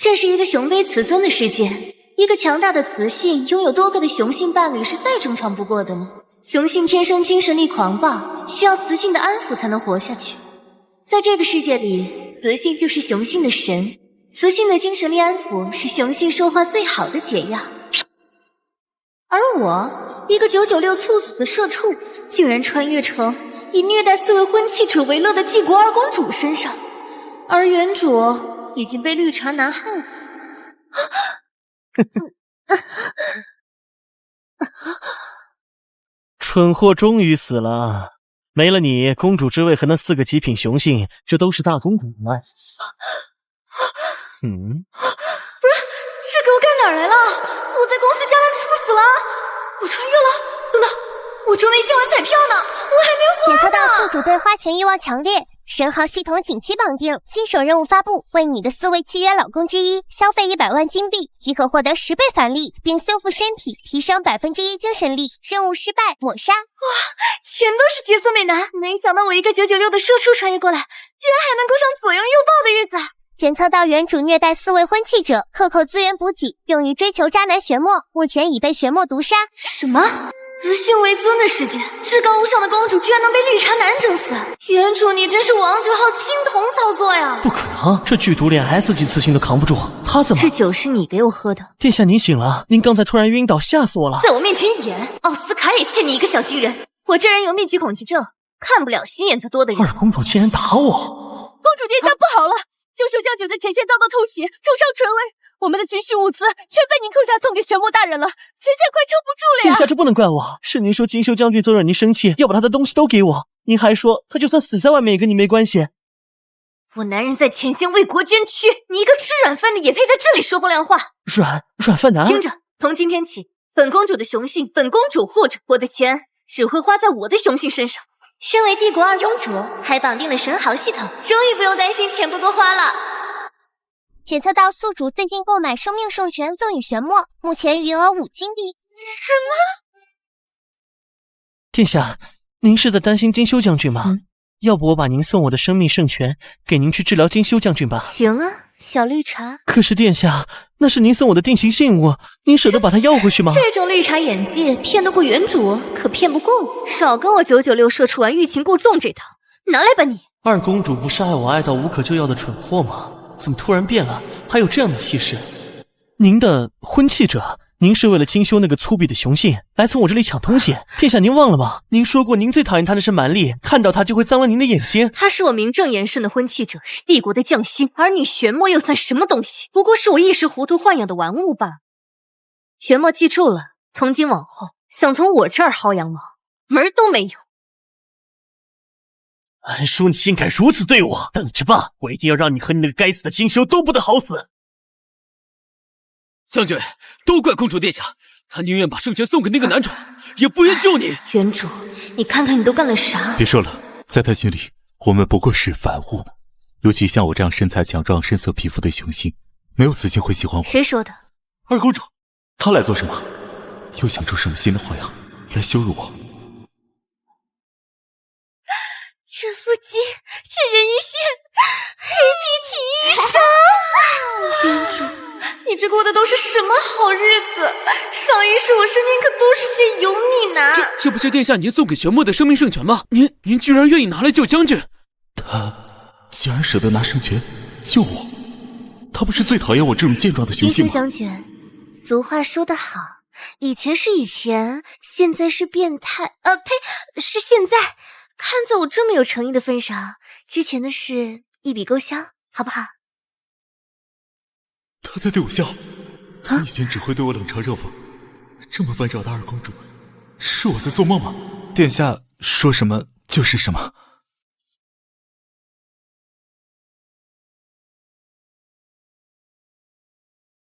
这是一个雄卑雌尊的世界，一个强大的雌性拥有多个的雄性伴侣是再正常不过的了。雄性天生精神力狂暴，需要雌性的安抚才能活下去。在这个世界里，雌性就是雄性的神，雌性的精神力安抚是雄性说话最好的解药。而我，一个996猝死的社畜，竟然穿越成以虐待4位婚契者为乐的帝国二公主身上，而原主已经被绿茶男害死。蠢货终于死了，没了你，公主之位和那4个极品雄性就都是大公主了。不是，这给我干哪儿来了？我在公司加班猝死了，我穿越了。等等，我中了1000万彩票呢，我还没有花呢。检测到宿主对花钱欲望强烈，神豪系统紧急绑定，新手任务发布，为你的4位契约老公之一消费100万金币，即可获得10倍返利，并修复身体，提升1%精神力。任务失败，抹杀。哇，全都是绝色美男！没想到我一个996的社畜穿越过来，居然还能过上左拥右抱的日子。检测到原主虐待4位婚契者，克扣资源补给，用于追求渣男玄墨，目前已被玄墨毒杀。什么？自信为尊的世界，至高无上的公主居然能被绿茶男整死！原主你真是王者号青铜操作呀！不可能，这剧毒连 S 级雌性都扛不住，他怎么？这酒是你给我喝的。殿下您醒了，您刚才突然晕倒，吓死我了。在我面前演，奥斯卡也欠你一个小金人。我这人有密集恐惧症，看不了心眼子多的人。二公主竟然打我！公主殿下不好了，救秀将军在前线遭到偷袭，重伤垂危。我们的军需物资全被您扣下送给玄墨大人了，前线快撑不住了呀！殿下，这不能怪我，是您说金修将军总惹您生气，要把他的东西都给我，您还说他就算死在外面也跟你没关系。我男人在前线为国捐躯，你一个吃软饭的也配在这里说风凉话？软饭男？听着，从今天起，本公主的雄性本公主护着，我的钱只会花在我的雄性身上。身为帝国二公主，还绑定了神豪系统，终于不用担心钱不够花了。检测到宿主最近购买生命圣泉赠与玄墨，目前余额5金币。什么？殿下，您是在担心金修将军吗？要不我把您送我的生命圣泉给您去治疗金修将军吧。行啊，小绿茶。可是殿下，那是您送我的定情信物，您舍得把它要回去吗？这种绿茶演技骗得过原主，可骗不过我。少跟我996社畜玩欲擒故纵这套，拿来吧你。二公主不是爱我爱到无可救药的蠢货吗？怎么突然变了，还有这样的气势？您的婚契者，您是为了精修那个粗鄙的雄性来从我这里抢东西。殿下您忘了吗？您说过您最讨厌他的是蛮力，看到他就会脏了您的眼睛。他是我名正言顺的婚契者，是帝国的将星，而你玄墨又算什么东西？不过是我一时糊涂豢养的玩物罢了。玄墨记住了，从今往后想从我这儿薅羊毛，门儿都没有。安叔，你竟敢如此对我！等着吧，我一定要让你和你那个该死的金修都不得好死！将军，都怪公主殿下，她宁愿把圣泉送给那个男主，也不愿救你。原主，你看看你都干了啥？别说了，在他心里，我们不过是凡物。尤其像我这样身材强壮、深色皮肤的雄性，没有雌性会喜欢我。谁说的？二公主，她来做什么？又想出什么新的花样来羞辱我？这腹肌，这人鱼线，黑皮体衣裳。原主，你这过的都是什么好日子？上一世我身边可都是些油腻男。这不是殿下您送给玄墨的生命圣泉吗？您居然愿意拿来救将军？他竟然舍得拿圣泉救我，他不是最讨厌我这种健壮的雄性吗？将军，俗话说得好，以前是以前，现在是变态。呸，是现在。看在我这么有诚意的份上，之前的事一笔勾销，好不好？他在对我笑，他以前只会对我冷嘲热讽，这么温柔的二公主，是我在做梦吗？殿下说什么就是什么。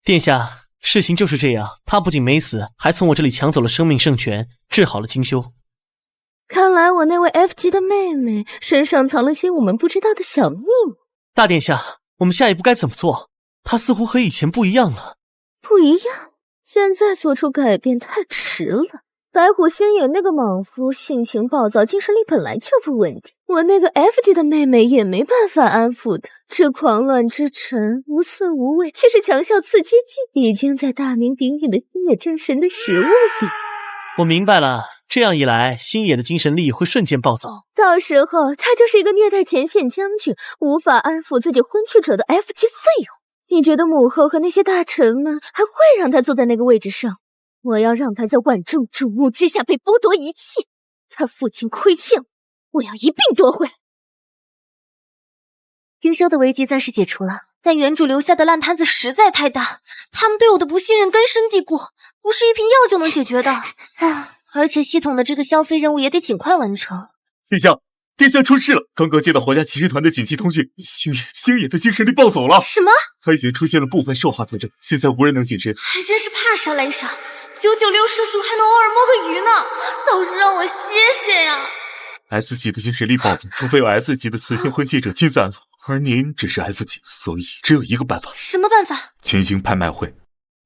殿下，事情就是这样，他不仅没死，还从我这里抢走了生命圣泉，治好了金修。看来我那位 F 级的妹妹身上藏了些我们不知道的小秘密。大殿下，我们下一步该怎么做？她似乎和以前不一样了。不一样？现在做出改变太迟了。白虎星野那个莽夫性情暴躁，精神力本来就不稳定，我那个 F 级的妹妹也没办法安抚他。这狂乱之臣无色无味，却是强效刺激剂，已经在大名鼎鼎的星野战神的食物里。我明白了，这样一来，星野的精神力会瞬间暴躁，到时候他就是一个虐待前线将军，无法安抚自己婚去者的 F 级废物。你觉得母后和那些大臣们还会让他坐在那个位置上？我要让他在万众瞩目之下被剥夺一切，他父亲亏欠我要一并夺回来。云霄的危机暂时解除了，但原主留下的烂摊子实在太大，他们对我的不信任根深蒂固，不是一瓶药就能解决的啊！而且系统的这个消费任务也得尽快完成。殿下出事了！刚刚接到皇家骑士团的紧急通讯，星野的精神力暴走了。什么？他已经出现了部分兽化特征，现在无人能解决。还真是怕啥来啥，996射出还能偶尔摸个鱼呢，倒是让我歇歇呀。S 级的精神力暴走，除非有 S 级的雌性婚契者亲自安抚，而您只是 F 级，所以只有一个办法。什么办法？群星拍卖会。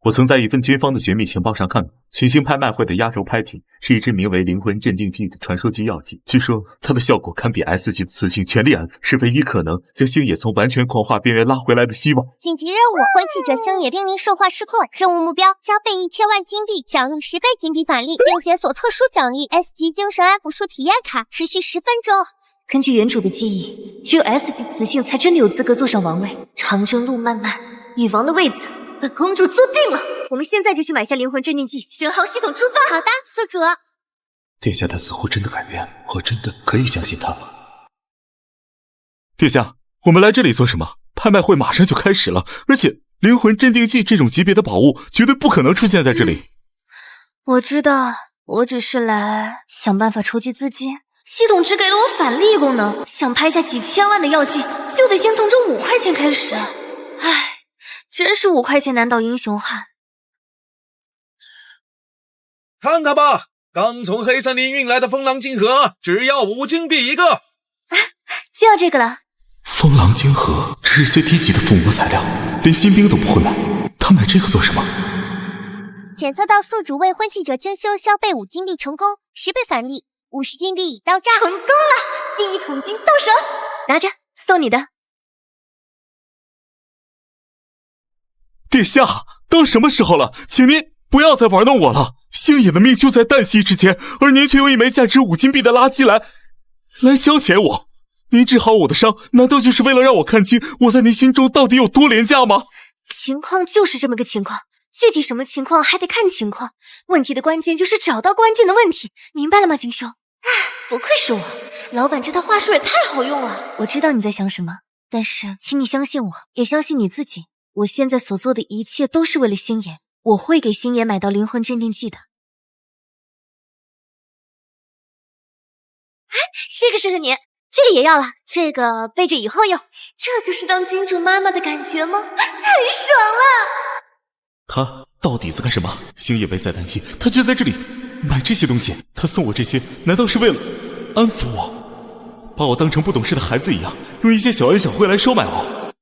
我曾在一份军方的绝密情报上看到，群星拍卖会的压轴拍品是一支名为灵魂镇定剂的传说级药剂，据说它的效果堪比 S 级的雌性全力安抚，是唯一可能将星野从完全狂化边缘拉回来的希望。紧急任务：婚契者星野濒临兽化失控，任务目标：消费1000万金币，奖励10倍金币返利，并解锁特殊奖励 S 级精神安抚术体验卡，持续10分钟。根据原主的记忆，只有 S 级雌性才真的有资格坐上王位。长征路漫漫，女王的位子本公主坐定了。我们现在就去买下灵魂镇定剂，巡航系统出发。好的，宿主。殿下他似乎真的改变了，我真的可以相信他了。殿下，我们来这里做什么？拍卖会马上就开始了，而且灵魂镇定剂这种级别的宝物绝对不可能出现在这里。我知道，我只是来想办法筹集资金。系统只给了我返利功能，想拍下几千万的药剂，就得先从这5块钱开始。唉，真是5块钱难倒英雄汉。看看吧，刚从黑森林运来的风狼金盒，只要5金币一个。就要这个了。风狼金盒，这是最低级的附魔材料，连新兵都不会买，他买这个做什么？检测到宿主为婚契者精修，消费5金币成功，10倍返利，50金币已到账。成功了，第一桶金到手，拿着，送你的。殿下，到什么时候了？请您不要再玩弄我了。星野的命就在旦夕之间，而您却用一枚价值5金币的垃圾来消遣我。您治好我的伤，难道就是为了让我看清我在您心中到底有多廉价吗？情况就是这么个情况，具体什么情况还得看情况。问题的关键就是找到关键的问题，明白了吗，金兄？不愧是我，老板这套话术也太好用了。我知道你在想什么，但是请你相信我，也相信你自己。我现在所做的一切都是为了星野，我会给星野买到灵魂镇定剂的。这个适合你，这个也要了，这个备着以后用。这就是当金主妈妈的感觉吗？太爽了！他到底在干什么？星野危在旦夕，他就在这里买这些东西。他送我这些，难道是为了安抚我，把我当成不懂事的孩子一样，用一些小恩小惠来收买我？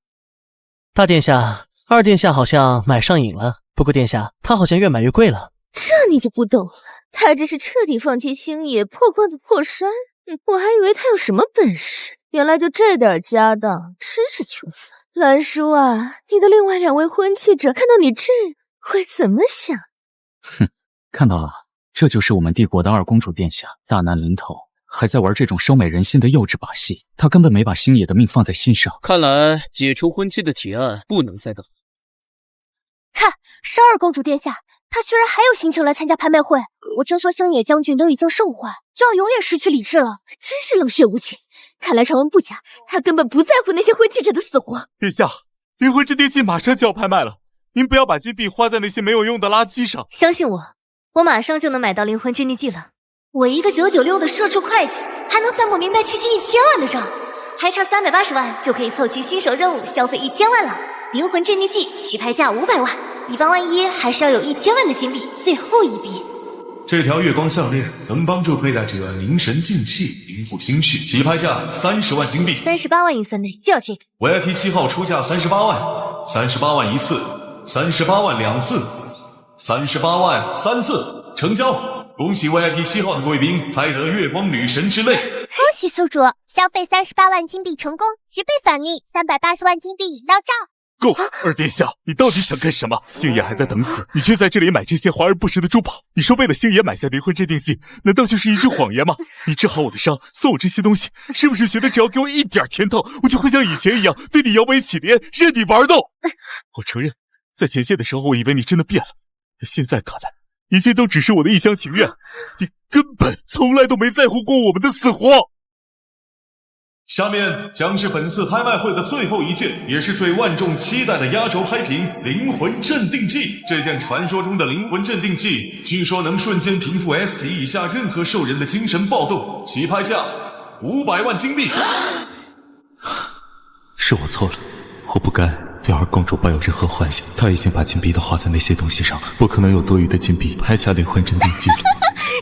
大殿下，二殿下好像买上瘾了。不过殿下，他好像越买越贵了。这你就不懂了，他这是彻底放弃星野，破罐子破摔。我还以为他有什么本事，原来就这点家当，真是穷酸。兰叔啊，你的另外2位婚契者看到你这会怎么想？哼，看到了，这就是我们帝国的二公主殿下，大难临头还在玩这种收买人心的幼稚把戏。他根本没把星野的命放在心上。看来解除婚期的提案不能再等。看，是二公主殿下，她居然还有心情来参加拍卖会。我听说星野将军都已经兽化，就要永远失去理智了，真是冷血无情。看来传闻不假，他根本不在乎那些婚契者的死活。殿下，灵魂镇定剂马上就要拍卖了，您不要把金币花在那些没有用的垃圾上。相信我，我马上就能买到灵魂镇定剂了。我一个996的社畜会计，还能算不明白区区1000万的账，还差380万就可以凑齐新手任务消费1000万了。灵魂镇定剂起拍价500万，以防万一，还是要有1000万的金币，最后一笔。这条月光项链能帮助佩戴者凝神静气，灵复心绪，起拍价30万金币，38万预算内就要这个。VIP 7号出价38万，38万一次，38万2次，38万3次，成交。恭喜 VIP 7号的贵宾拍得月光女神之泪。恭喜宿主，消费38万金币成功，10倍返利，380万金币已到账。够，二殿下，你到底想干什么？星爷还在等死，你却在这里买这些华而不实的珠宝。你说为了星爷买下灵魂镇定剂，难道就是一句谎言吗？你治好我的伤，送我这些东西，是不是觉得只要给我一点甜头，我就会像以前一样对你摇尾乞怜，任你玩弄？我承认，在前线的时候，我以为你真的变了，现在看来，一切都只是我的一厢情愿，你根本从来都没在乎过我们的死活。下面将是本次拍卖会的最后一件，也是最万众期待的压轴拍品——灵魂镇定剂。这件传说中的灵魂镇定剂，据说能瞬间平复 S 级以下任何兽人的精神暴动，起拍价500万金币。是我错了，我不该对二公主抱有任何幻想。她已经把金币都花在那些东西上了，不可能有多余的金币拍下灵魂镇定剂了。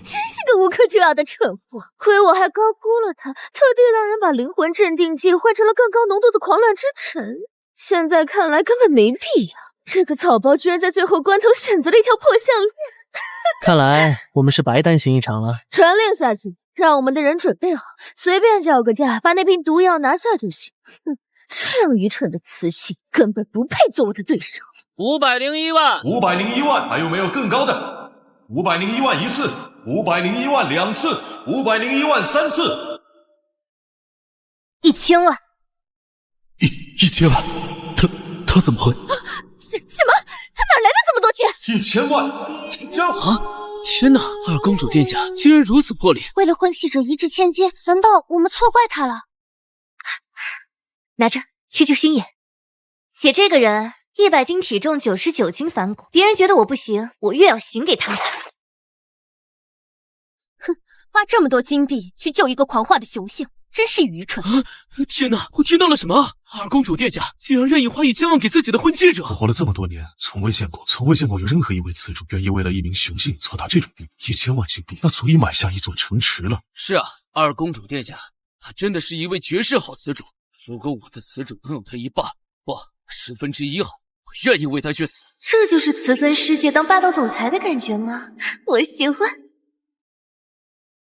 真是个无可救药的蠢货，亏我还高估了他，特地让人把灵魂镇定剂换成了更高浓度的狂乱之尘。现在看来根本没必要，这个草包居然在最后关头选择了一条破项链。看来我们是白担心一场了。传令下去，让我们的人准备好，随便叫个价，把那瓶毒药拿下就行。哼，这样愚蠢的雌性根本不配做我的对手。501万，501万，还有没有更高的？501万一次，501万2次，501万3次，1000万，1000万，他怎么会？什么？他哪来的这么多钱？1000万，这啊！天哪，二公主殿下竟然如此魄力！为了婚契者一掷千金，难道我们错怪他了？拿着去救星爷，写这个人100斤体重99斤反骨，别人觉得我不行，我越要行给他们看。哼，花这么多金币去救一个狂化的雄性，真是愚蠢！天哪，我听到了什么？二公主殿下竟然愿意花1000万给自己的婚妻者！我活了这么多年，从未见过有任何一位雌主愿意为了一名雄性错打这种地，1000万金币那足以买下一座城池了。是啊，二公主殿下，她真的是一位绝世好雌主。如果我的雌主能有她一半，不1/10好，我愿意为她去死。这就是雌尊师姐当霸道总裁的感觉吗？我喜欢。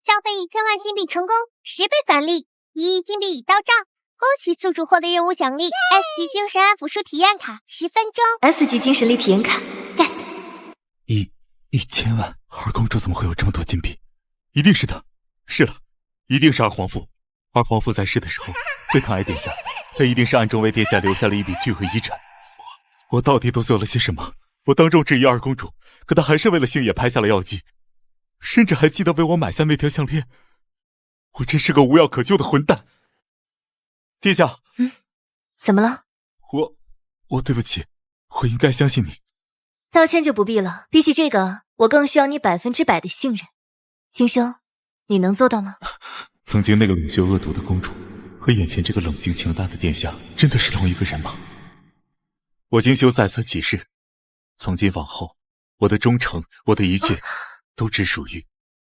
消费1000万金币成功，10倍返利，1亿金币已到账。恭喜宿主获得任务奖励 S 级精神安抚术体验卡，10分钟。S 级精神力体验卡 ，get。1000万，二公主怎么会有这么多金币？一定是她。是了，一定是二皇父。二皇父在世的时候最疼爱殿下，他一定是暗中为殿下留下了一笔巨额遗产。我到底都做了些什么？我当众质疑二公主，可她还是为了星野拍下了药剂，甚至还记得为我买下那条项链。我真是个无药可救的混蛋。殿下，怎么了？我对不起，我应该相信你。道歉就不必了，比起这个，我更需要你100%的信任。金兄，你能做到吗？曾经那个冷血恶毒的公主和眼前这个冷静强大的殿下，真的是同一个人吗？我金修在此起誓，从今往后，我的忠诚，我的一切，都只属于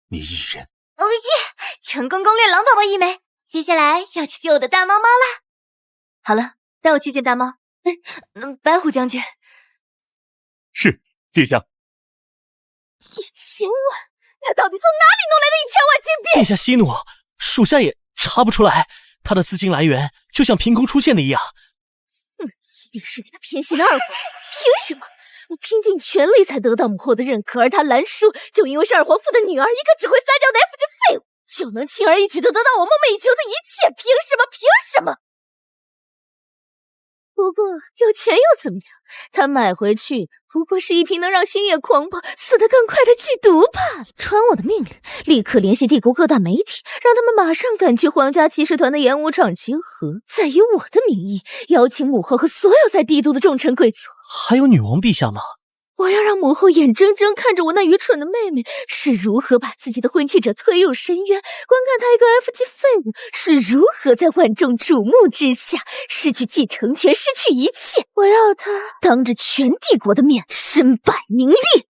你一人。哦耶！成功攻略狼宝宝一枚，接下来要去救我的大猫猫啦。好了，带我去见大猫。白虎将军。是，殿下。1000万，他到底从哪里弄来的1000万金币？殿下息怒，属下也查不出来，他的资金来源就像凭空出现的一样。一定是那个偏心的二皇，凭什么？我拼尽全力才得到母后的认可，而他蓝叔就因为是二皇父的女儿，一个只会撒娇的 F 级废物，就能轻而易举的得到我梦寐以求的一切，凭什么？凭什么？不过有钱又怎么样？他买回去不过是一瓶能让星野狂暴死得更快的剧毒罢了。传我的命令，立刻联系帝国各大媒体，让他们马上赶去皇家骑士团的演武场集合，再以我的名义邀请母后和所有在帝都的重臣贵族。还有女王陛下吗？我要让母后眼睁睁看着我那愚蠢的妹妹是如何把自己的婚契者推入深渊，观看她一个 F 级废物是如何在万众瞩目之下失去继承权，失去一切。我要她当着全帝国的面身败名裂。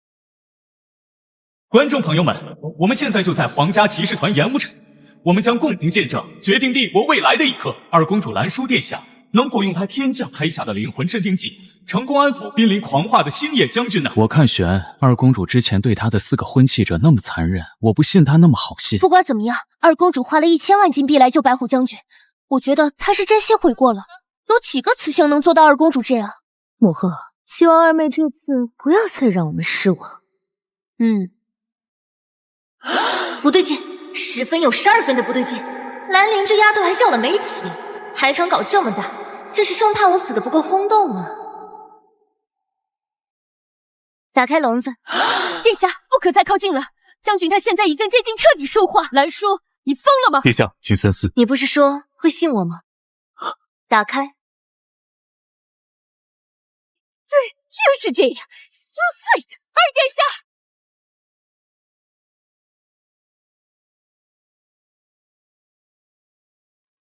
观众朋友们，我们现在就在皇家骑士团演武场，我们将共同见证决定帝国未来的一刻。二公主蓝叔殿下能否用他天降拍下的灵魂镇定剂，成功安抚濒临狂化的星野将军呢？我看玄二公主之前对她的4个婚契者那么残忍，我不信她那么好心。不管怎么样，二公主花了1000万金币来救白虎将军，我觉得她是真心悔过了。有几个雌性能做到二公主这样？母后，希望二妹这次不要再让我们失望。不对劲，10分有12分的不对劲。兰陵这丫头还叫了媒体，排场搞这么大，这是生怕我死的不够轰动啊！打开笼子。殿下，不可再靠近了，将军他现在已经接近彻底兽化。兰叔，你疯了吗？殿下，请三思。你不是说会信我吗？打开。对，就是这样，撕碎的。二殿下。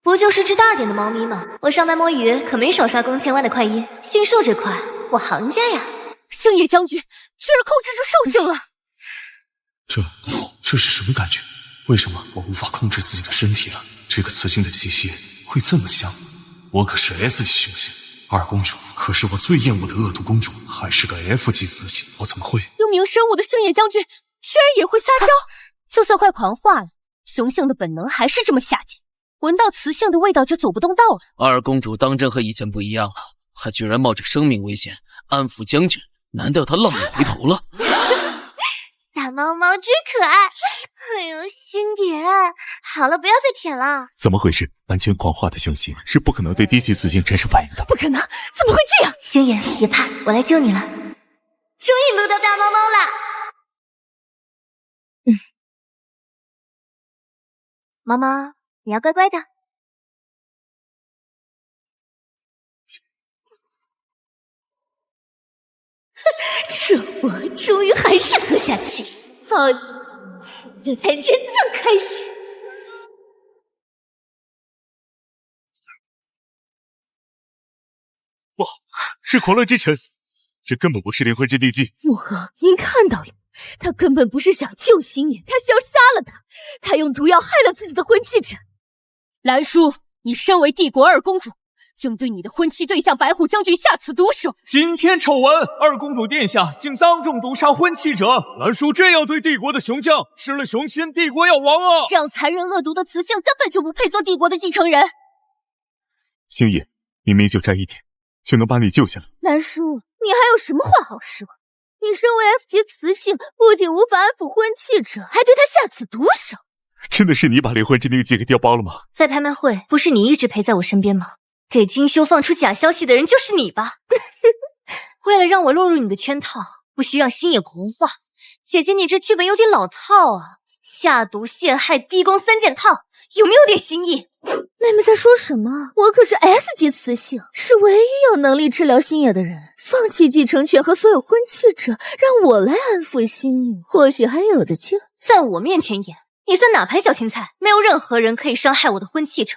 不就是只大点的猫咪吗？我上班摸鱼可没少刷公千万的快印，驯兽这块我行家呀。星野将军居然控制住兽性了，这是什么感觉？为什么我无法控制自己的身体了？这个雌性的气息会这么香？我可是 S 级雄性，二公主可是我最厌恶的恶毒公主，还是个 F 级雌性，我怎么会？幽冥神武的星野将军居然也会撒娇，就算快狂化了，雄性的本能还是这么下贱。闻到雌性的味道就走不动道了。二公主当真和以前不一样了，还居然冒着生命危险安抚将军，难道她浪里回头了？大猫猫真可爱，哎呦，星爷，好了，不要再舔了。怎么回事？完全狂化的雄性是不可能对低级雌性产生反应的。不可能，怎么会这样？星爷，别怕，我来救你了。终于撸到大猫猫了。猫猫，你要乖乖的。这我终于还是喝下去，放心，现在才真正开始。不好，是狂乱之尘，这根本不是灵魂镇定剂。母后，您看到了，他根本不是想救星野，他是要杀了他，他用毒药害了自己的婚契者。兰叔，你身为帝国二公主，竟对你的婚期对象白虎将军下此毒手！今天丑闻，二公主殿下竟当众毒杀婚契者，兰叔这样对帝国的雄将，失了雄心，帝国要亡啊！这样残忍恶毒的雌性根本就不配做帝国的继承人。星野，明明就差一点，就能把你救下来。兰叔，你还有什么话好说？你身为 F 级雌性，不仅无法安抚婚契者，还对他下此毒手。真的是你把灵魂镇定剂给调包了吗？在拍卖会，不是你一直陪在我身边吗？给金修放出假消息的人就是你吧？为了让我落入你的圈套，不惜让星野狂化，姐姐你这剧本有点老套啊！下毒、陷害、逼宫3件套，有没有点新意？妹妹在说什么？我可是 S 级雌性，是唯一有能力治疗星野的人。放弃继承权和所有婚契者，让我来安抚星野，或许还有的救。在我面前演，你算哪盘小青菜？没有任何人可以伤害我的婚契者，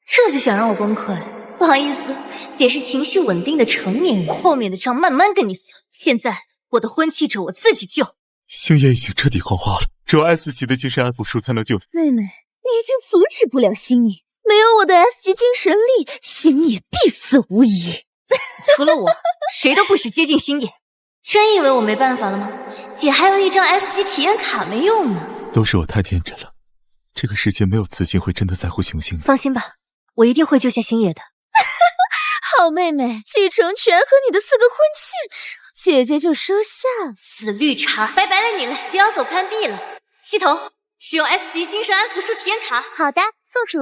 这就想让我崩溃？不好意思，姐是情绪稳定的成年人，后面的账慢慢跟你算。现在我的婚契者我自己救。星野已经彻底狂化了，只有 S 级的精神安抚术才能救他。妹妹，你已经阻止不了星野，没有我的 S 级精神力，星野必死无疑。除了我，谁都不许接近星野。真以为我没办法了吗？姐还有一张 S 级体验卡没用呢。都是我太天真了，这个世界没有雌性会真的在乎雄性的。放心吧，我一定会救下星野的。好妹妹，继承权和你的4个婚契者，姐姐就收下了。死绿茶，拜拜了你了，就要走攀壁了。系统使用 S 级精神安抚术体验卡。好的，宿主。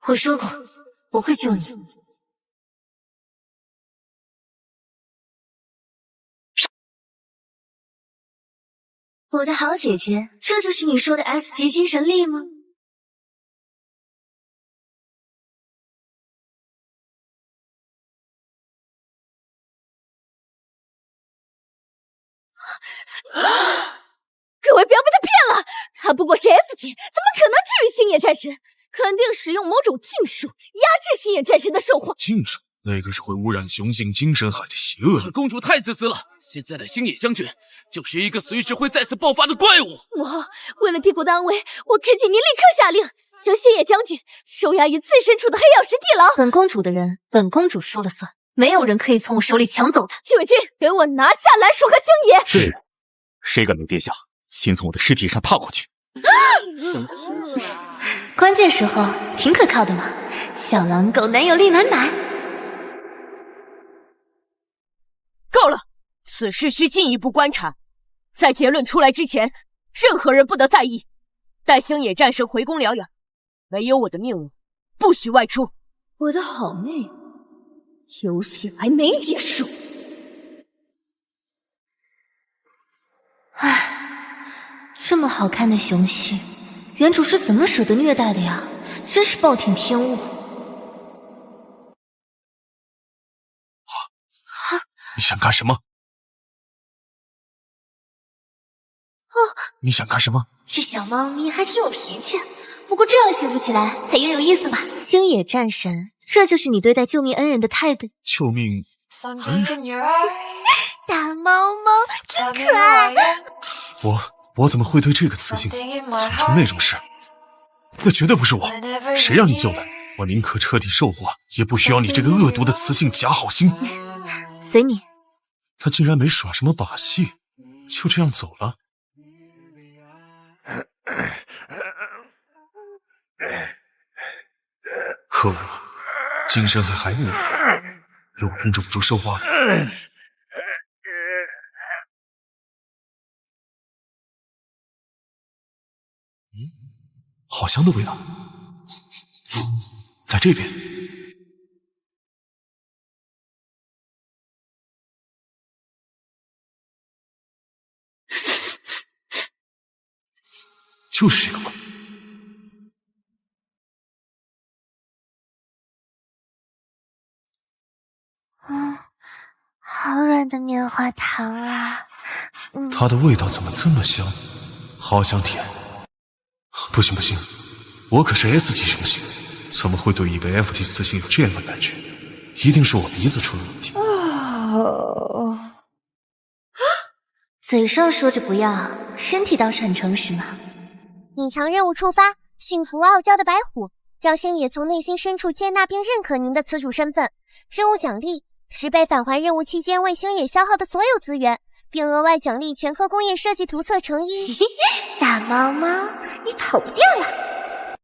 我说过，我会救你。我的好姐姐，这就是你说的 S 级精神力吗？各位不要被他骗了，他不过是 F 级，怎么可能治愈星野战神？肯定使用某种禁术压制星野战神的兽化。禁术？那个是会污染雄性精神海的邪恶。本公主太自私了，现在的星野将军就是一个随时会再次爆发的怪物。为了帝国的安危，我恳请您立刻下令将星野将军收押于最深处的黑曜石地牢。本公主的人，本公主说了算，没有人可以从我手里抢走他。禁卫军，给我拿下蓝鼠和星野！是，谁敢对殿下先从我的尸体上踏过去？关键时候挺可靠的嘛，小狼狗男友力满满。够了，此事需进一步观察，在结论出来之前，任何人不得在意。待星野战神回宫疗养，没有我的命令，不许外出。我的好妹妹，游戏还没结束。这么好看的雄性，原主是怎么舍得虐待的呀？真是暴殄天物。你想干什么？你想干什么？这小猫咪还挺有脾气，不过这样驯服起来才有意思吧？星野战神，这就是你对待救命恩人的态度？救命恩人？大猫猫真可爱。我怎么会对这个雌性做出那种事？那绝对不是我，谁让你救的？我宁可彻底受祸，也不需要你这个恶毒的雌性假好心。随你。他竟然没耍什么把戏，就这样走了。可恶，精神还没有，又忍不住说话了。好香的味道，在这边。就是这个味。好软的棉花糖啊！它的味道怎么这么香？好想舔。不行不行，我可是 S 级雄性，怎么会对一个 F 级雌性有这样的感觉？一定是我鼻子出了问题。嘴上说着不要，身体倒是很诚实嘛。隐藏任务触发，驯服傲娇的白虎，让星野从内心深处接纳并认可您的雌主身份。任务奖励10倍返还任务期间为星野消耗的所有资源，并额外奖励全科工业设计图册成衣。大猫猫，你跑不掉了！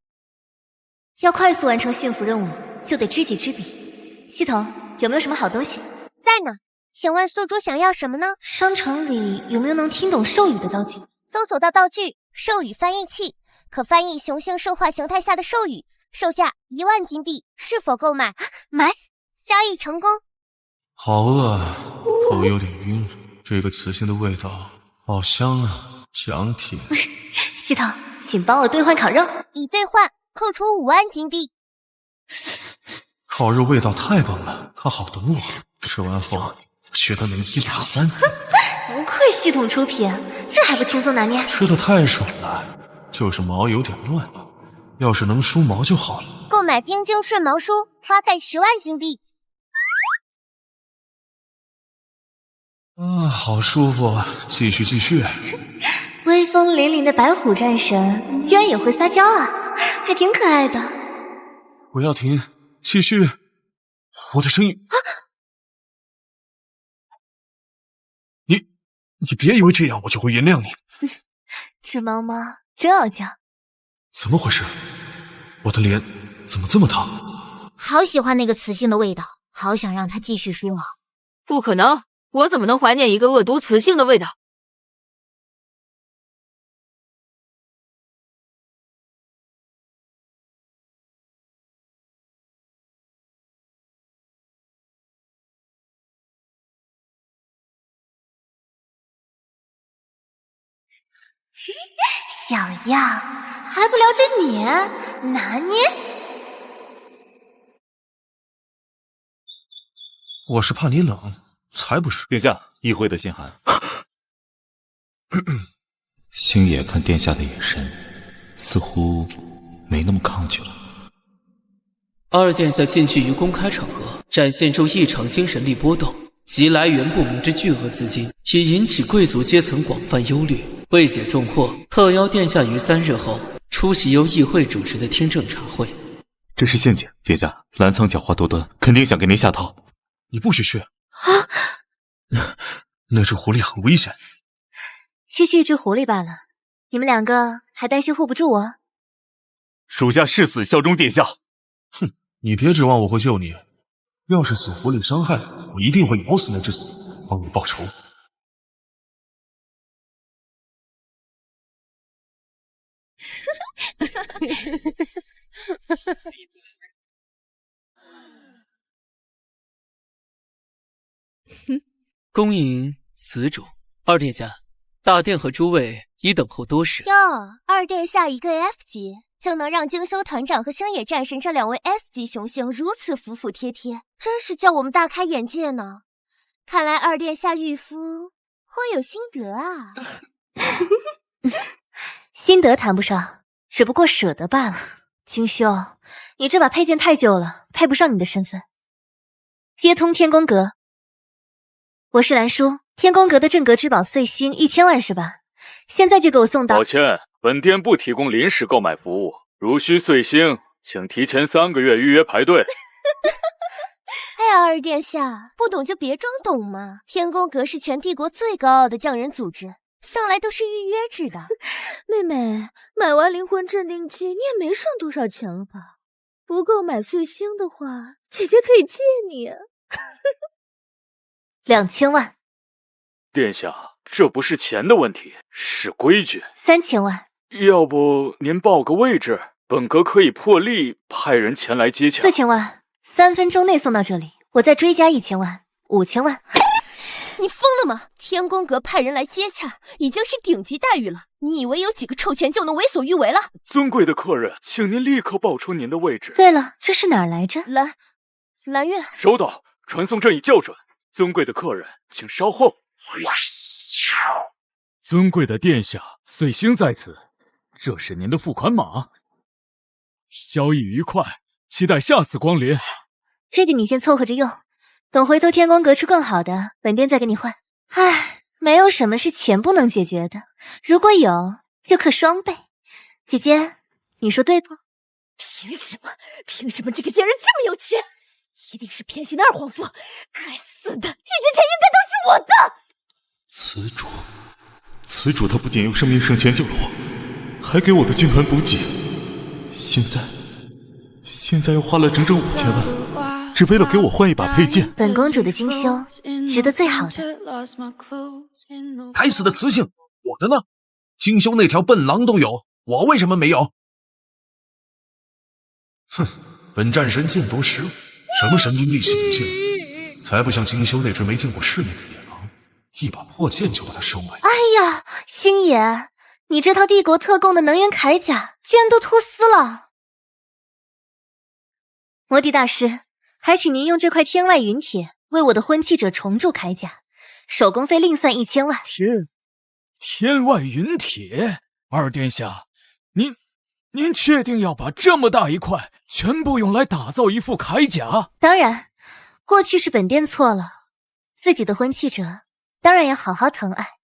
要快速完成驯服任务，就得知己知彼。系统有没有什么好东西？在呢，请问宿主想要什么呢？商城里有没有能听懂兽语的道具？搜索到道具兽语翻译器，可翻译雄性兽化形态下的兽语，售价1万金币，是否购买？买，交易成功。好饿啊，头有点晕。这个雌性的味道好香啊，想舔。系统，请帮我兑换烤肉。已兑换，扣除5万金币。烤肉味道太棒了，它好懂我。吃完后，我觉得能一打3。不愧系统出品，这还不轻松拿捏？吃的太爽了，就是毛有点乱，要是能梳毛就好了。购买冰晶顺毛梳，花费10万金币。好舒服，继续。威风凛凛的白虎战神，居然也会撒娇啊，还挺可爱的。不要停，继续。我的声音，你别以为这样我就会原谅你。这猫猫真傲娇。怎么回事？我的脸怎么这么烫？好喜欢那个雌性的味道，好想让它继续说。不可能，我怎么能怀念一个恶毒雌性的味道？小样，还不了解你？拿捏？我是怕你冷，才不是。殿下，议会的信函。星野看殿下的眼神，似乎没那么抗拒了。二殿下进去于公开场合，展现出异常精神力波动及来源不明之巨额资金，已引起贵族阶层广泛忧虑。为解重祸，特邀殿下于3日后出席由议会主持的听政茶会。这是陷阱，殿下，澜沧狡猾多端，肯定想给您下套。你不许去！那只狐狸很危险。区区一只狐狸罢了，你们2个还担心护不住我？属下誓死效忠殿下。哼，你别指望我会救你。要是死狐狸伤害，我一定会咬死那只死，帮你报仇。恭迎此主。二殿下，大殿和诸位已等候多时。哟，二殿下一个 F 级就能让精修团长和星野战神这2位 S 级雄性如此服服帖帖，真是叫我们大开眼界呢。看来二殿下御夫颇有心得啊。心得谈不上，只不过舍得罢了。精修，你这把佩剑太旧了，配不上你的身份。接通天宫阁，我是兰叔，天宫阁的镇阁之宝碎星1000万是吧？现在就给我送到。抱歉，本店不提供临时购买服务，如需碎星，请提前3个月预约排队。哎呀，二殿下，不懂就别装懂嘛。天宫阁是全帝国最高傲的匠人组织，向来都是预约制的。妹妹，买完灵魂镇定剂你也没剩多少钱了吧？不够买碎星的话，姐姐可以借你啊。2000万。殿下，这不是钱的问题，是规矩。3000万。要不您报个位置，本阁可以破例派人前来接洽。4000万，3分钟内送到这里，我再追加1000万，5000万。你疯了吗？天宫阁派人来接洽，已经是顶级待遇了。你以为有几个臭钱就能为所欲为了？尊贵的客人，请您立刻报出您的位置。对了，这是哪儿来着？蓝月。收到，传送阵已校准。尊贵的客人，请稍后。尊贵的殿下，碎星在此，这是您的付款码。交易愉快，期待下次光临。这个你先凑合着用，等回头天宫阁出更好的，本店再给你换。唉，没有什么是钱不能解决的，如果有，就可双倍。姐姐，你说对不？凭什么？凭什么这个贱人这么有钱？一定是偏心的二皇父！该死的，这些钱应该都是我的。此主他不仅用生命圣泉救了我，还给我的军团补给。现在又花了整整5000万，只为了给我换一把佩剑。本公主的精修，值得最好的。该死的雌性，我的呢？精修那条笨狼都有，我为什么没有？哼，本战神剑夺实力，什么神兵利器武器，才不像精修那只没见过世面的野狼，一把破剑就把它收买。哎呀，星爷，你这套帝国特供的能源铠甲居然都脱丝了。魔帝大师，还请您用这块天外云铁为我的婚契者重铸铠甲，手工费另算1000万。天外云铁，二殿下，您确定要把这么大一块全部用来打造一副铠甲？当然，过去是本殿错了，自己的婚契者当然要好好疼爱。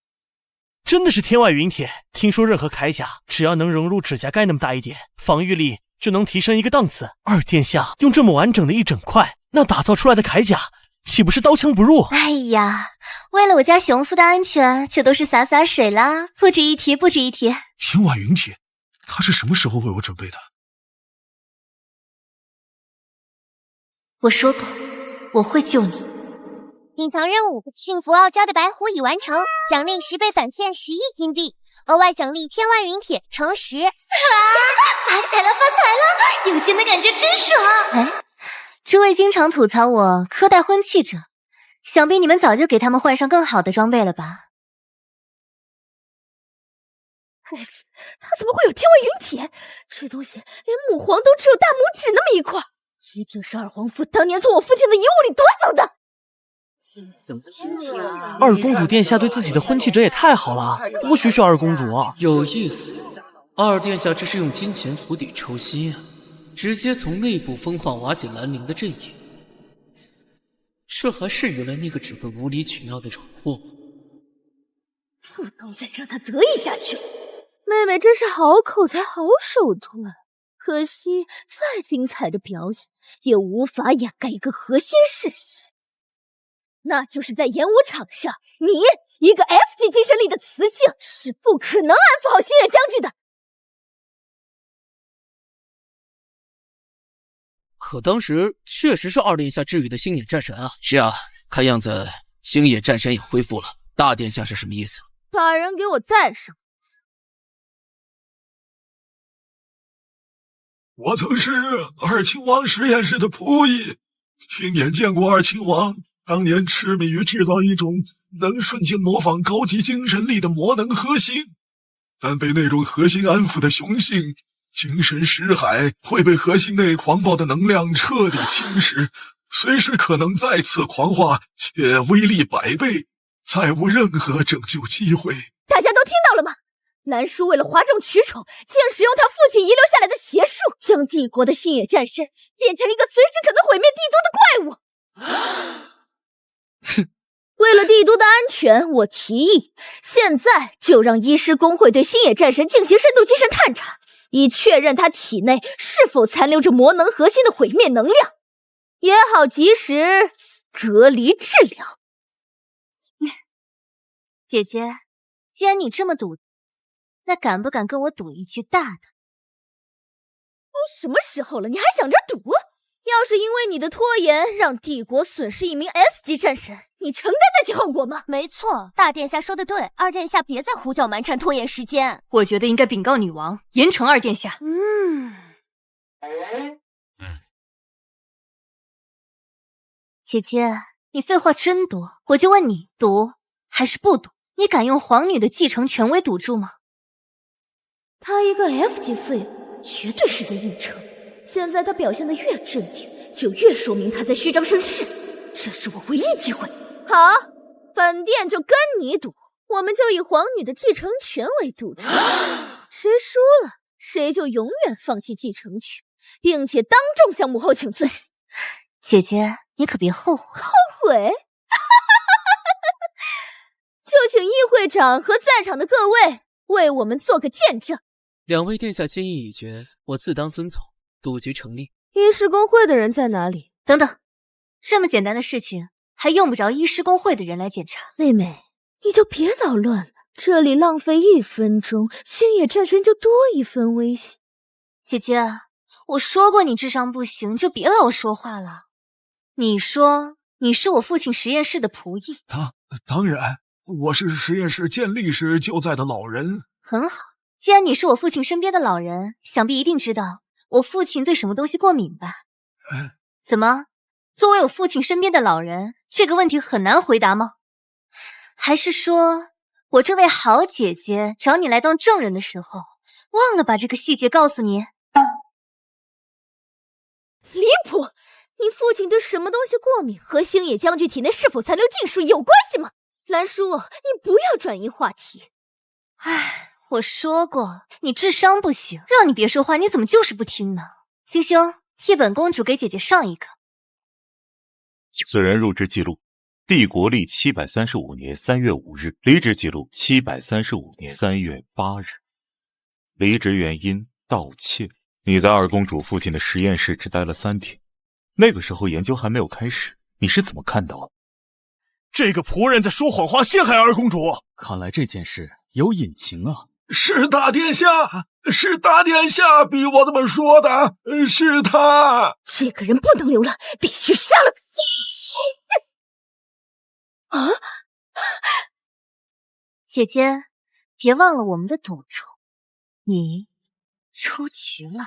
真的是天外云铁，听说任何铠甲只要能融入指甲盖那么大一点，防御力就能提升一个档次。二殿下用这么完整的一整块，那打造出来的铠甲岂不是刀枪不入？哎呀，为了我家雄父的安全，这都是洒水啦，不值一提，不值一提。天外云铁，他是什么时候为我准备的？我说过，我会救你。隐藏任务：驯服傲娇的白虎已完成，奖励10倍返现10亿金币，额外奖励天外云铁乘10。发财了，发财了！有钱的感觉真爽。哎，诸位经常吐槽我苛待婚契者，想必你们早就给他们换上更好的装备了吧？该死，他怎么会有天外云铁？这东西连母皇都只有大拇指那么一块，一定是二皇父当年从我父亲的遗物里夺走的。二公主殿下对自己的婚契者也太好了，多学学二公主。有意思，二殿下这是用金钱釜底抽薪啊！直接从内部分化瓦解兰陵的阵营。这还是原来那个只会无理取闹的蠢货吗？不能再让他得意下去了。妹妹真是好口才好手段，可惜再精彩的表演也无法掩盖一个核心事实，那就是在演武场上，你一个 F 级精神力的雌性是不可能安抚好星野将军的。可当时确实是二殿下治愈的星野战神啊。是啊，看样子星野战神也恢复了。大殿下是什么意思？把人给我带上。我曾是二亲王实验室的仆役，亲眼见过二亲王当年痴迷于制造一种能瞬间模仿高级精神力的魔能核心，但被那种核心安抚的雄性精神识海，会被核心内狂暴的能量彻底侵蚀，随时可能再次狂化，且威力100倍，再无任何拯救机会。大家都听到了吗？南叔为了哗众取宠，竟使用他父亲遗留下来的邪术，将帝国的星野战神变成一个随时可能毁灭帝都的怪物。哼！为了帝都的安全，我提议现在就让医师公会对星野战神进行深度精神探查，以确认他体内是否残留着魔能核心的毁灭能量，也好及时隔离治疗。姐姐，既然你这么赌，那敢不敢跟我赌一局大的？都什么时候了，你还想着赌？要是因为你的拖延让帝国损失一名 S 级战神，你承担得起后果吗？没错，大殿下说的对，二殿下别再胡搅蛮缠拖延时间。我觉得应该禀告女王，严惩二殿下。姐姐，你废话真多，我就问你，赌还是不赌？你敢用皇女的继承权威赌注吗？他一个 F 级废物，绝对是在硬撑。现在他表现得越镇定，就越说明他在虚张声势。这是我唯一机会。好，本殿就跟你赌，我们就以皇女的继承权为赌注，谁输了，谁就永远放弃继承权，并且当众向母后请罪。姐姐，你可别后悔。后悔？就请议会长和在场的各位为我们做个见证。两位殿下心意已决，我自当遵从。赌局成立。医师公会的人在哪里？等等，这么简单的事情还用不着医师公会的人来检查。妹妹，你就别捣乱了，这里浪费1分钟，星野战神就多1分危险。姐姐，我说过你智商不行，就别老说话了。你说你是我父亲实验室的仆役？当然，我是实验室建立时就在的老人。很好，既然你是我父亲身边的老人，想必一定知道我父亲对什么东西过敏吧？怎么，作为我父亲身边的老人，这个问题很难回答吗？还是说我这位好姐姐找你来当证人的时候，忘了把这个细节告诉你？离谱！你父亲对什么东西过敏和星野将军体内是否残留禁术有关系吗？兰叔，你不要转移话题。唉，我说过你智商不行，让你别说话，你怎么就是不听呢？星兄，替本公主给姐姐上一个。此人入职记录：帝国历735年3月5日，离职记录735年3月8日，离职原因盗窃。你在二公主父亲的实验室只待了3天，那个时候研究还没有开始，你是怎么看到的？这个仆人在说谎话，陷害二公主。看来这件事有隐情啊！是大殿下，是大殿下逼我这么说的，是他。这个人不能留了，必须杀了他！啊！姐姐，别忘了我们的赌注，你出局了。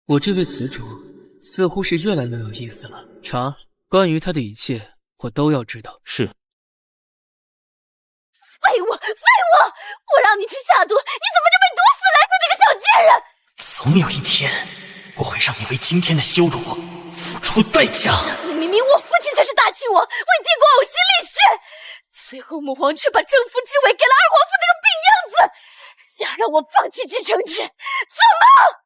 我这位词主似乎是越来越有意思了。查，关于他的一切，我都要知道。是。废物！废物！我让你去下毒，你怎么就被毒死了？你那个小贱人！总有一天，我会让你为今天的羞辱付出代价。你明明我父亲才是大齐王，为帝国呕心沥血，最后母皇却把正夫之位给了二皇父那个病样子，现想让我放弃继承权，做梦！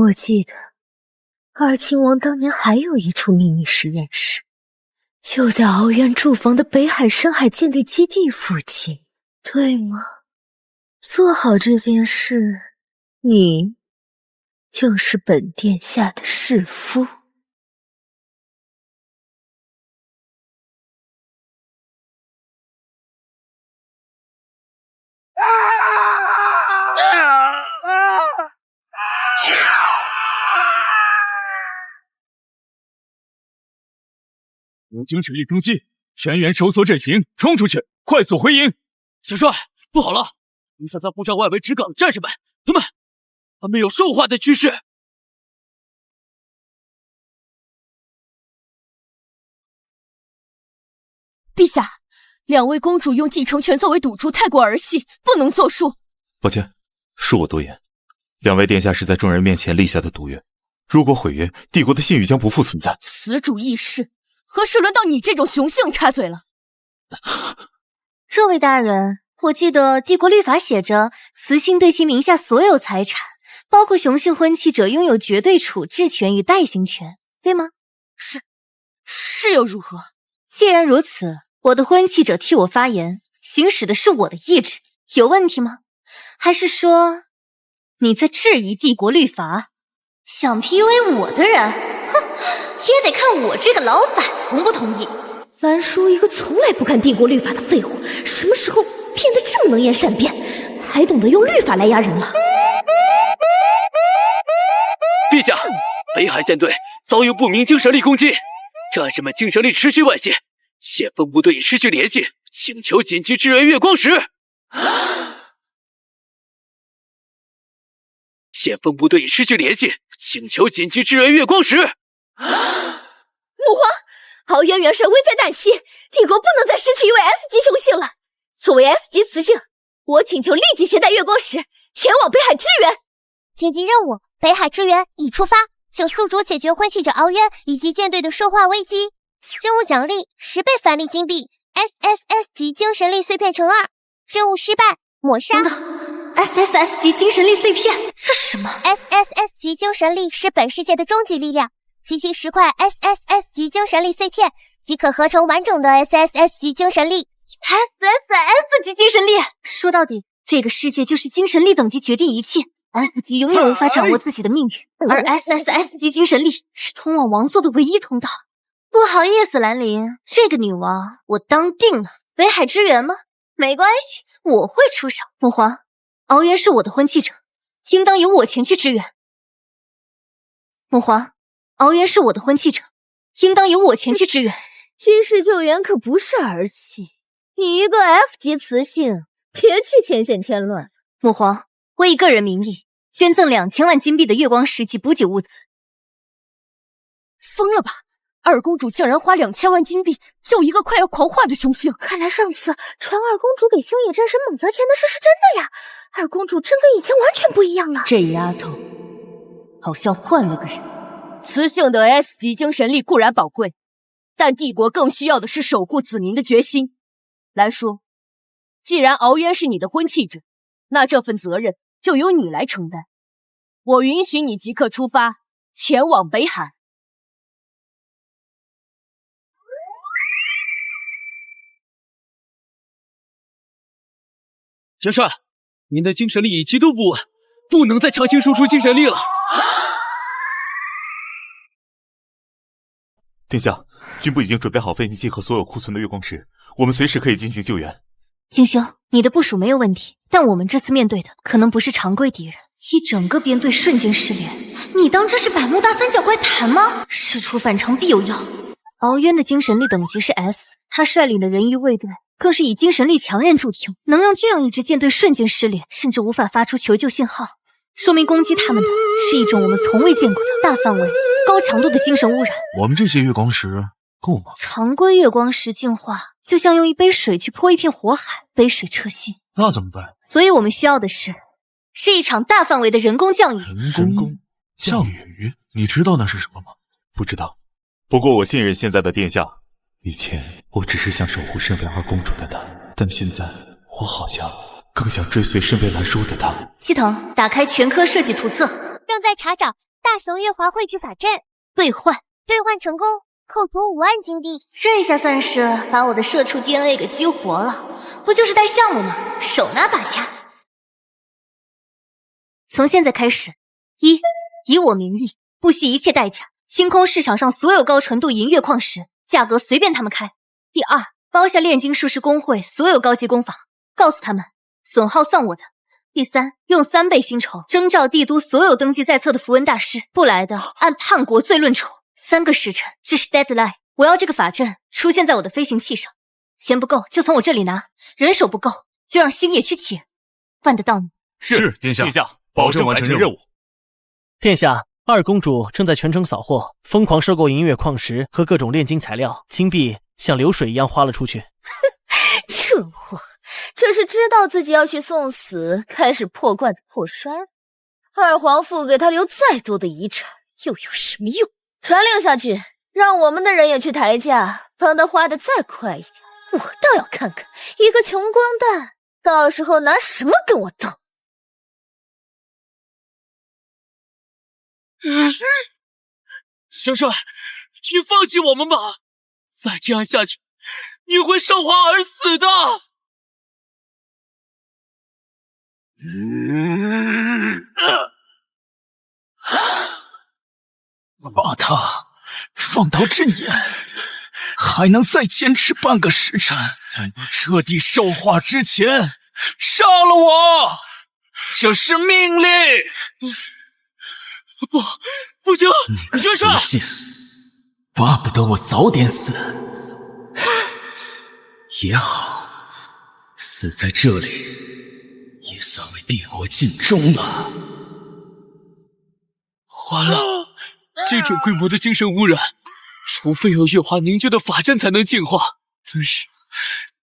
我记得二亲王当年还有一处秘密实验室，就在敖渊驻防的北海深海舰队基地附近，对吗？做好这件事，你就是本殿下的弑夫。有精神力攻击，全员收缩阵型，冲出去，快速回营！元帅，不好了！留下在护罩外围直岗的战士们，他们有兽化的趋势。陛下，两位公主用继承权作为赌注，太过儿戏，不能作数。抱歉，恕我多言。两位殿下是在众人面前立下的赌约，如果毁约，帝国的信誉将不复存在。此主议事，何时轮到你这种雄性插嘴了？这位大人，我记得帝国律法写着，雌性对其名下所有财产，包括雄性婚契者，拥有绝对处置权与代行权，对吗？是又如何？既然如此，我的婚契者替我发言，行使的是我的意志，有问题吗？还是说你在质疑帝国律法？想 PUA 我的人，哼，也得看我这个老板同不同意。兰叔一个从来不看帝国律法的废物，什么时候变得这么能言善辩，还懂得用律法来压人了？陛下，北海舰队遭有不明精神力攻击，战士们精神力持续外泄，现分部队已失去联系，请求紧急支援月光石。现分部队已失去联系，请求紧急支援月光石。母皇，敖渊元帅危在旦夕，帝国不能再失去一位 S 级雄性了。作为 S 级雌性，我请求立即携带月光石前往北海支援。紧急任务：北海支援已出发，请宿主解决婚契者敖渊以及舰队的兽化危机。任务奖励10倍返利金币 ，SSS 级精神力碎片乘2。任务失败，抹杀。SSS 级精神力碎片，这是什么 ？SSS 级精神力是本世界的终极力量，集齐10块 SSS 级精神力碎片，即可合成完整的 SSS 级精神力。SSS 级精神力，说到底，这个世界就是精神力等级决定一切。F 级永远无法掌握自己的命运，而 SSS 级精神力是通往王座的唯一通道。不好意思，兰陵，这个女王我当定了。北海支援吗？没关系，我会出手。母皇，敖渊是我的婚契者，应当由我前去支援。母皇，敖渊是我的婚契者，应当由我前去支援。军事救援可不是儿戏，你一个 F 级雌性，别去前线添乱。母皇，我以个人名义捐赠2000万金币的月光石及补给物资。疯了吧！二公主竟然花2000万金币救一个快要狂化的雄性，看来上次传二公主给星野战神猛泽钱的事是真的呀！二公主真跟以前完全不一样了。这丫头好像换了个人。雌性的 S 级精神力固然宝贵，但帝国更需要的是守护子民的决心。兰叔，既然敖渊是你的婚契者，那这份责任就由你来承担。我允许你即刻出发，前往北海。元帅，您的精神力已极度不稳，不能再强行输出精神力了。殿下，军部已经准备好飞行器和所有库存的月光石，我们随时可以进行救援。丁修，你的部署没有问题，但我们这次面对的可能不是常规敌人，一整个编队瞬间失联，你当这是百慕大三角怪谈吗？事出反常必有妖。敖渊的精神力等级是 S， 他率领的人鱼卫队更是以精神力强韧著称，能让这样一支舰队瞬间失联，甚至无法发出求救信号，说明攻击他们的是一种我们从未见过的大范围、高强度的精神污染。我们这些月光石够吗？常规月光石净化就像用一杯水去泼一片火海，杯水车薪。那怎么办？所以我们需要的是一场大范围的人工降雨。人工降雨？你知道那是什么吗？不知道，不过我信任现在的殿下，以前我只是想守护身为二公主的她，但现在我好像更想追随身为兰叔的她。系统打开全科设计图册，正在查找大雄月华汇聚法阵，兑换成功，扣除5万金币。这下算是把我的社畜 DNA 给激活了，不就是带项目吗？手拿把掐。从现在开始，一，以我名义，不惜一切代价清空市场上所有高纯度银月矿石，价格随便他们开。第二，包下炼金术师工会所有高级工坊，告诉他们损耗算我的。第三，用3倍薪酬征召帝都所有登记在册的符文大师，不来的按叛国罪论处。3个时辰，这是 deadline。我要这个法阵出现在我的飞行器上，钱不够就从我这里拿，人手不够就让星野去请，办得到吗？是，殿下，保证完成任务。殿下，二公主正在全城扫货，疯狂收购银月矿石和各种炼金材料，金币像流水一样花了出去。这货这是知道自己要去送死，开始破罐子破摔了。二皇父给他留再多的遗产又有什么用？传令下去，让我们的人也去抬价，帮他花得再快一点。我倒要看看一个穷光蛋到时候拿什么跟我斗。元帅，你放弃我们吧！再这样下去，你会烧花而死的。把他放到阵眼，还能再坚持半个时辰，在你彻底兽化之前，杀了我！这是命令！不行，那个死信，巴不得我早点死。也好，死在这里，也算为帝国尽忠了。完了，这种规模的精神污染，除非有月华凝结的法阵才能净化，但是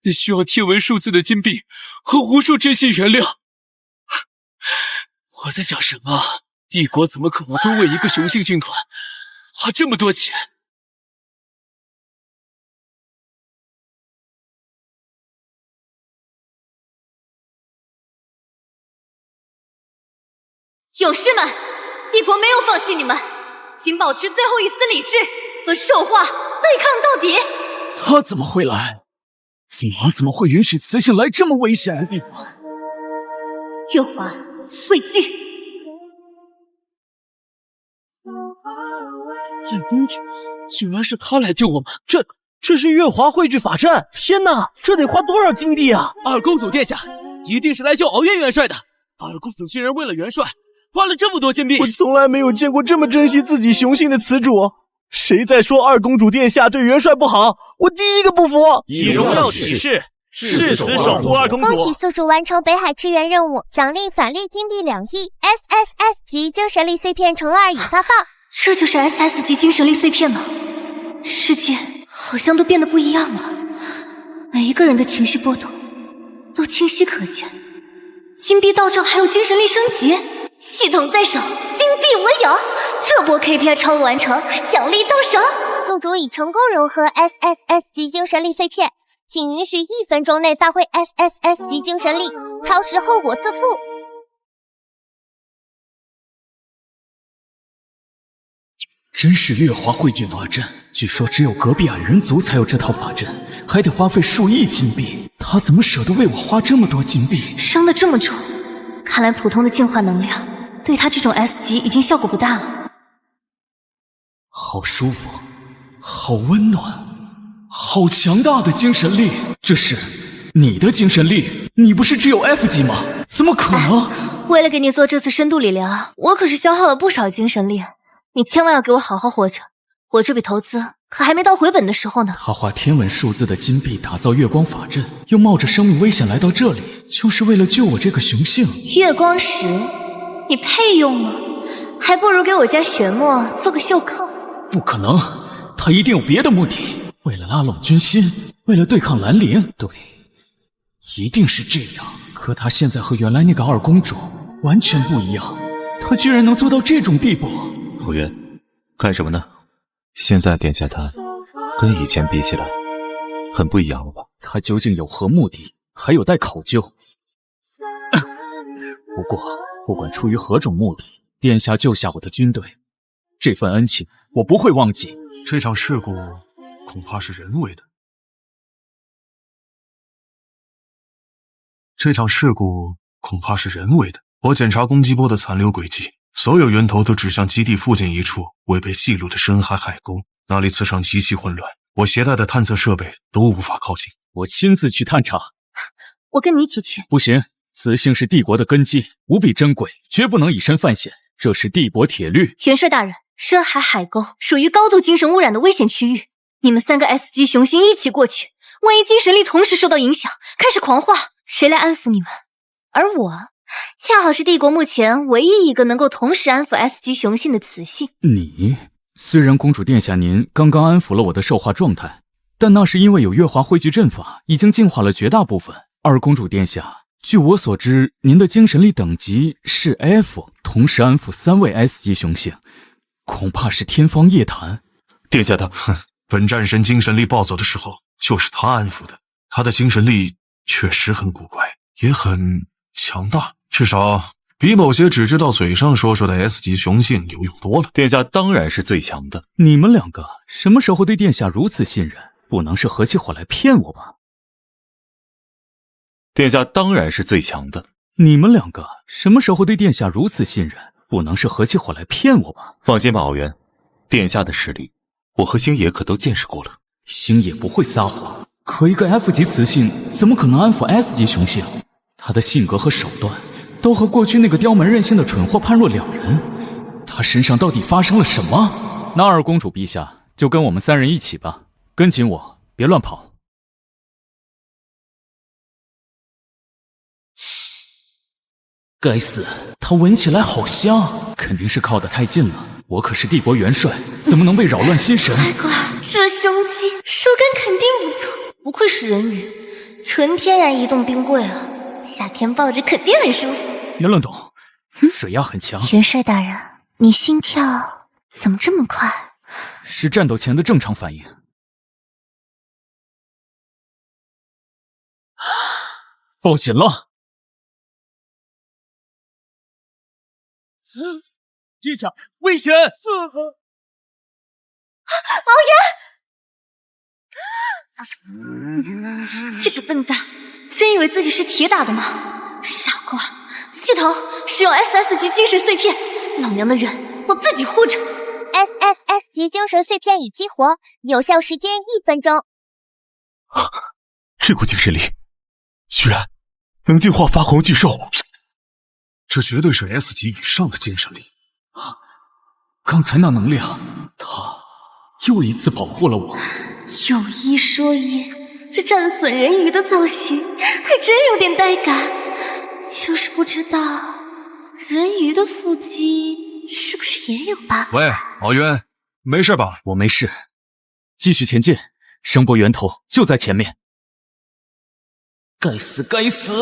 那需要天文数字的金币和无数真心原料。我在想什么？帝国怎么可能会为一个雄性军团花这么多钱？勇士们，帝国没有放弃你们，请保持最后一丝理智，和兽化对抗到底。他怎么会来？父王怎么会允许雌性来这么危险的地方？月华汇聚。燕公主，居然是她来救我们！这是月华汇聚法阵！天哪，这得花多少金币啊！二公主殿下，一定是来救敖院元帅的。二公主居然为了元帅花了这么多金币！我从来没有见过这么珍惜自己雄性的雌主。谁在说二公主殿下对元帅不好？我第一个不服！以荣耀起誓，誓死守护二公主。恭喜宿主完成北海支援任务，奖励返利金币2亿 ，SSS 级精神力碎片乘2已发放。这就是 SS 级精神力碎片吗？世界好像都变得不一样了，每一个人的情绪波动都清晰可见。金币到账还有精神力升级，系统在手，金币我有，这波 KPI 超额完成，奖励到手。宿主已成功融合 SSS 级精神力碎片，请允许1分钟内发挥 SSS 级精神力，超时后果自负。真是月华汇聚法阵，据说只有隔壁矮人族才有这套法阵，还得花费数亿金币。他怎么舍得为我花这么多金币？伤得这么重，看来普通的净化能量对他这种 S 级已经效果不大了。好舒服，好温暖，好强大的精神力！这是你的精神力？你不是只有 F 级吗？怎么可能？为了给你做这次深度理疗，我可是消耗了不少精神力。你千万要给我好好活着，我这笔投资可还没到回本的时候呢。他花天文数字的金币打造月光法阵，又冒着生命危险来到这里，就是为了救我这个雄性。月光石，你配用吗？还不如给我家玄墨做个袖扣。不可能，他一定有别的目的，为了拉拢军心，为了对抗兰陵。对，一定是这样。可他现在和原来那个二公主完全不一样，他居然能做到这种地步。后渊，干什么呢？现在殿下他跟以前比起来，很不一样了吧？他究竟有何目的，还有待考究。不过，不管出于何种目的，殿下救下我的军队，这份恩情我不会忘记。这场事故恐怕是人为的。我检查攻击波的残留轨迹，所有源头都指向基地附近一处未被记录的深海海沟，那里磁场极其混乱，我携带的探测设备都无法靠近。我亲自去探查。我跟你一起去。不行，磁性是帝国的根基，无比珍贵，绝不能以身犯险，这是帝国铁律。元帅大人，深海海沟属于高度精神污染的危险区域，你们3个 S 级雄星一起过去，万一精神力同时受到影响，开始狂化，谁来安抚你们？而我恰好是帝国目前唯一一个能够同时安抚 S 级雄性的雌性。你虽然公主殿下您刚刚安抚了我的兽化状态，但那是因为有月华汇聚阵法已经净化了绝大部分。二公主殿下，据我所知，您的精神力等级是 F， 同时安抚3位 S 级雄性，恐怕是天方夜谭。殿下他，本战神精神力暴走的时候，就是他安抚的。他的精神力确实很古怪，也很强大，至少比某些只知道嘴上说说的 S 级雄性有用多了。殿下当然是最强的。你们2个什么时候对殿下如此信任？不能是合起伙来骗我吧？殿下当然是最强的。你们2个什么时候对殿下如此信任？不能是合起伙来骗我吧？放心吧，敖元，殿下的实力，我和星爷可都见识过了。星爷不会撒谎，可一个 F 级雌性怎么可能安抚 S 级雄性？他的性格和手段都和过去那个刁蛮任性的蠢货判若两人。他身上到底发生了什么？那二公主陛下就跟我们3人一起吧，跟紧我，别乱跑。该死，他闻起来好香，肯定是靠得太近了。我可是帝国元帅，怎么能被扰乱心神？乖，这胸肌手感肯定不错，不愧是人鱼，纯天然移动冰柜啊，夏天抱着肯定很舒服。别乱动，水压很强。元帅大人，你心跳怎么这么快？是战斗前的正常反应。抱紧了。殿下，危险！敖元，这个笨蛋，真以为自己是铁打的吗？傻瓜！系统使用 SS 级精神碎片，老娘的人我自己护着。SSS 级精神碎片已激活，有效时间1分钟。这股精神力，居然能净化发狂巨兽！这绝对是 S 级以上的精神力。刚才那能量，他又一次保护了我。有一说一，这战损人鱼的造型还真有点带感，就是不知道人鱼的腹肌是不是也有8个？喂，敖渊，没事吧？我没事，继续前进，声波源头就在前面。该死，该死！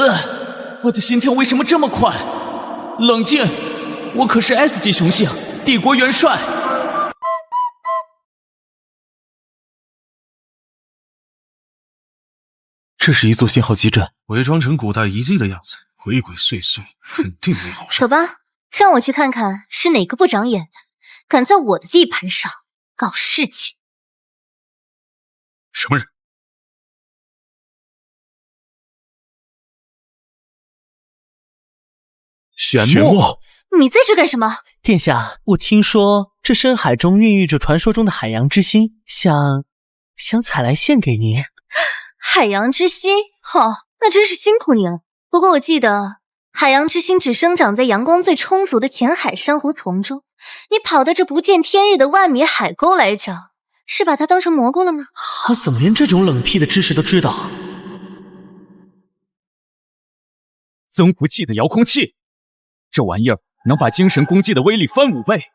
我的心跳为什么这么快？冷静，我可是 S 级雄性，帝国元帅。这是一座信号基站，伪装成古代遗迹的样子，鬼鬼祟祟，肯定没好事。走吧，让我去看看是哪个不长眼的，敢在我的地盘上搞事情。什么人？玄墨，你在这干什么？殿下，我听说这深海中孕育着传说中的海洋之心，想采来献给您。海洋之心，那真是辛苦你了。不过我记得海洋之心只生长在阳光最充足的浅海珊瑚丛中，你跑到这不见天日的万米海沟来找，是把它当成蘑菇了吗？他怎么连这种冷僻的知识都知道？增幅器的遥控器，这玩意儿能把精神攻击的威力翻5倍，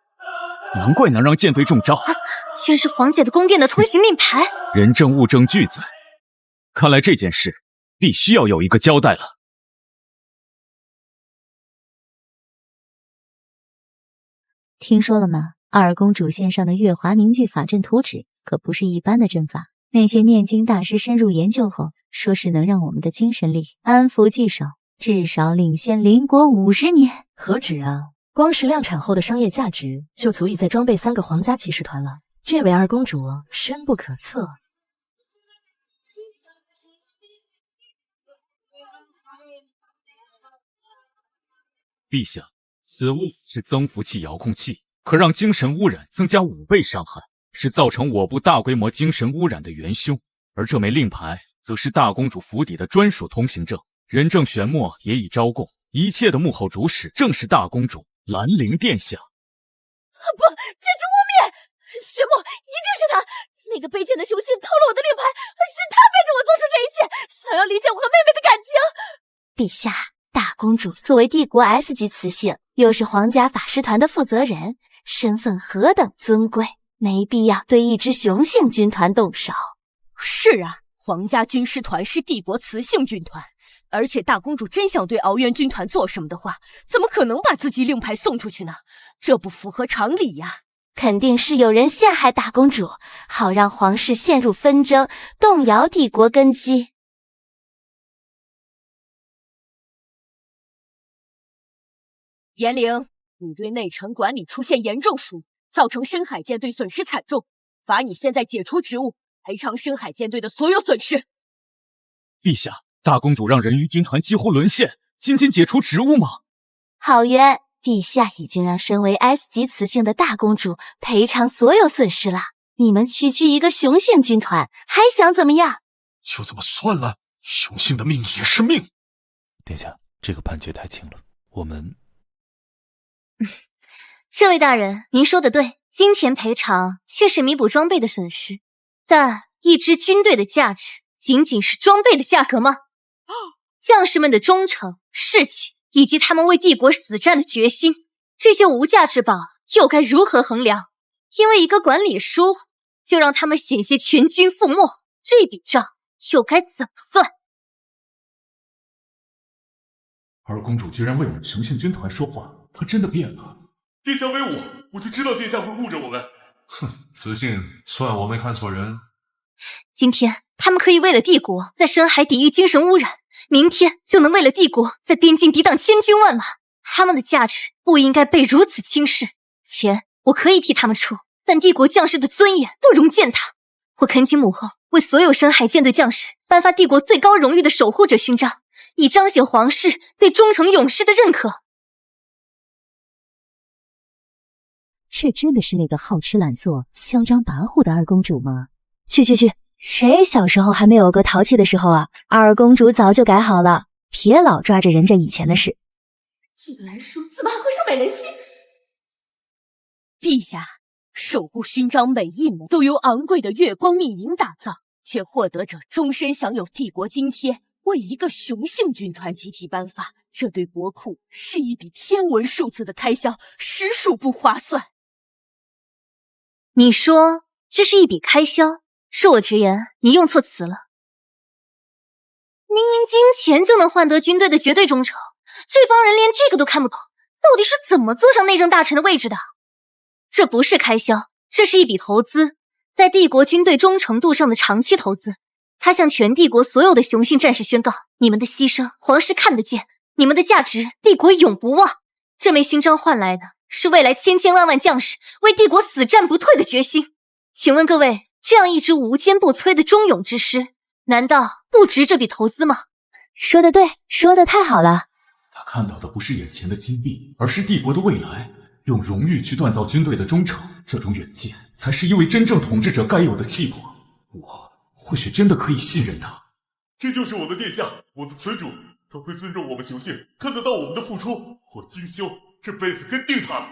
难怪能让剑队中招。原是皇姐的宫殿的通行令牌。人证物证俱在，看来这件事必须要有一个交代了。听说了吗？二公主献上的月华凝聚法阵图纸可不是一般的阵法，那些念经大师深入研究后，说是能让我们的精神力安抚棘手，至少领先邻国50年。何止啊！光是量产后的商业价值，就足以再装备3个皇家骑士团了。这位二公主深不可测。陛下，此物是增幅器遥控器，可让精神污染增加5倍伤害，是造成我部大规模精神污染的元凶。而这枚令牌，则是大公主府邸的专属通行证，人证玄墨也已招供，一切的幕后主使正是大公主兰陵殿下。不，这是污蔑！玄墨一定是他，那个卑贱的雄性偷了我的令牌，是他背着我做出这一切，想要离间我和妹妹的感情。陛下，大公主作为帝国 S 级雌性，又是皇家法师团的负责人，身份何等尊贵，没必要对一支雄性军团动手。是啊，皇家军师团是帝国雌性军团，而且大公主真想对敖渊军团做什么的话，怎么可能把自己令牌送出去呢？这不符合常理呀！肯定是有人陷害大公主，好让皇室陷入纷争，动摇帝国根基。严陵，你对内城管理出现严重疏忽，造成深海舰队损失惨重，罚你现在解除职务，赔偿深海舰队的所有损失。陛下，大公主让人鱼军团几乎沦陷，仅仅解除职务吗？好渊，陛下已经让身为 S 级雌性的大公主赔偿所有损失了，你们区一个雄性军团，还想怎么样？就这么算了，雄性的命也是命。殿下，这个判决太轻了，我们……这位大人，您说的对，金钱赔偿确实弥补装备的损失，但一支军队的价值仅仅是装备的价格吗？将士们的忠诚、士气，以及他们为帝国死战的决心，这些无价之宝又该如何衡量？因为一个管理疏忽，就让他们险些全军覆没，这笔账又该怎么算？二公主居然为我们雄性军团说话，她真的变了。殿下威武，我就知道殿下会护着我们。哼，雌性，算我没看错人。今天他们可以为了帝国在深海抵御精神污染，明天就能为了帝国在边境抵挡千军万马。他们的价值不应该被如此轻视。钱我可以替他们出，但帝国将士的尊严不容践踏。我恳请母后为所有深海舰队将士颁发帝国最高荣誉的守护者勋章，以彰显皇室对忠诚勇士的认可。这真的是那个好吃懒做、嚣张跋扈的二公主吗？去，谁小时候还没有个淘气的时候啊？二公主早就改好了，别老抓着人家以前的事。这个来书怎么还会是美人心？陛下，守护勋章每一枚都由昂贵的月光密银打造，且获得者终身享有帝国津贴。为一个雄性军团集体颁发，这对国库是一笔天文数字的开销，实属不划算。你说这是一笔开销，恕我直言，你用错词了。明明金钱就能换得军队的绝对忠诚，这帮人连这个都看不懂，到底是怎么坐上内政大臣的位置的？这不是开销，这是一笔投资，在帝国军队忠诚度上的长期投资。他向全帝国所有的雄性战士宣告，你们的牺牲皇室看得见，你们的价值帝国永不忘。这枚勋章换来的是未来千千万万将士为帝国死战不退的决心。请问各位，这样一支无坚不摧的忠勇之师，难道不值这笔投资吗？说得对，说得太好了。他看到的不是眼前的金币，而是帝国的未来。用荣誉去锻造军队的忠诚，这种远见才是一位真正统治者该有的气魄。我或许真的可以信任他。这就是我的殿下，我的雌主，他会尊重我们雄性，看得到我们的付出。我金修这辈子跟定他了。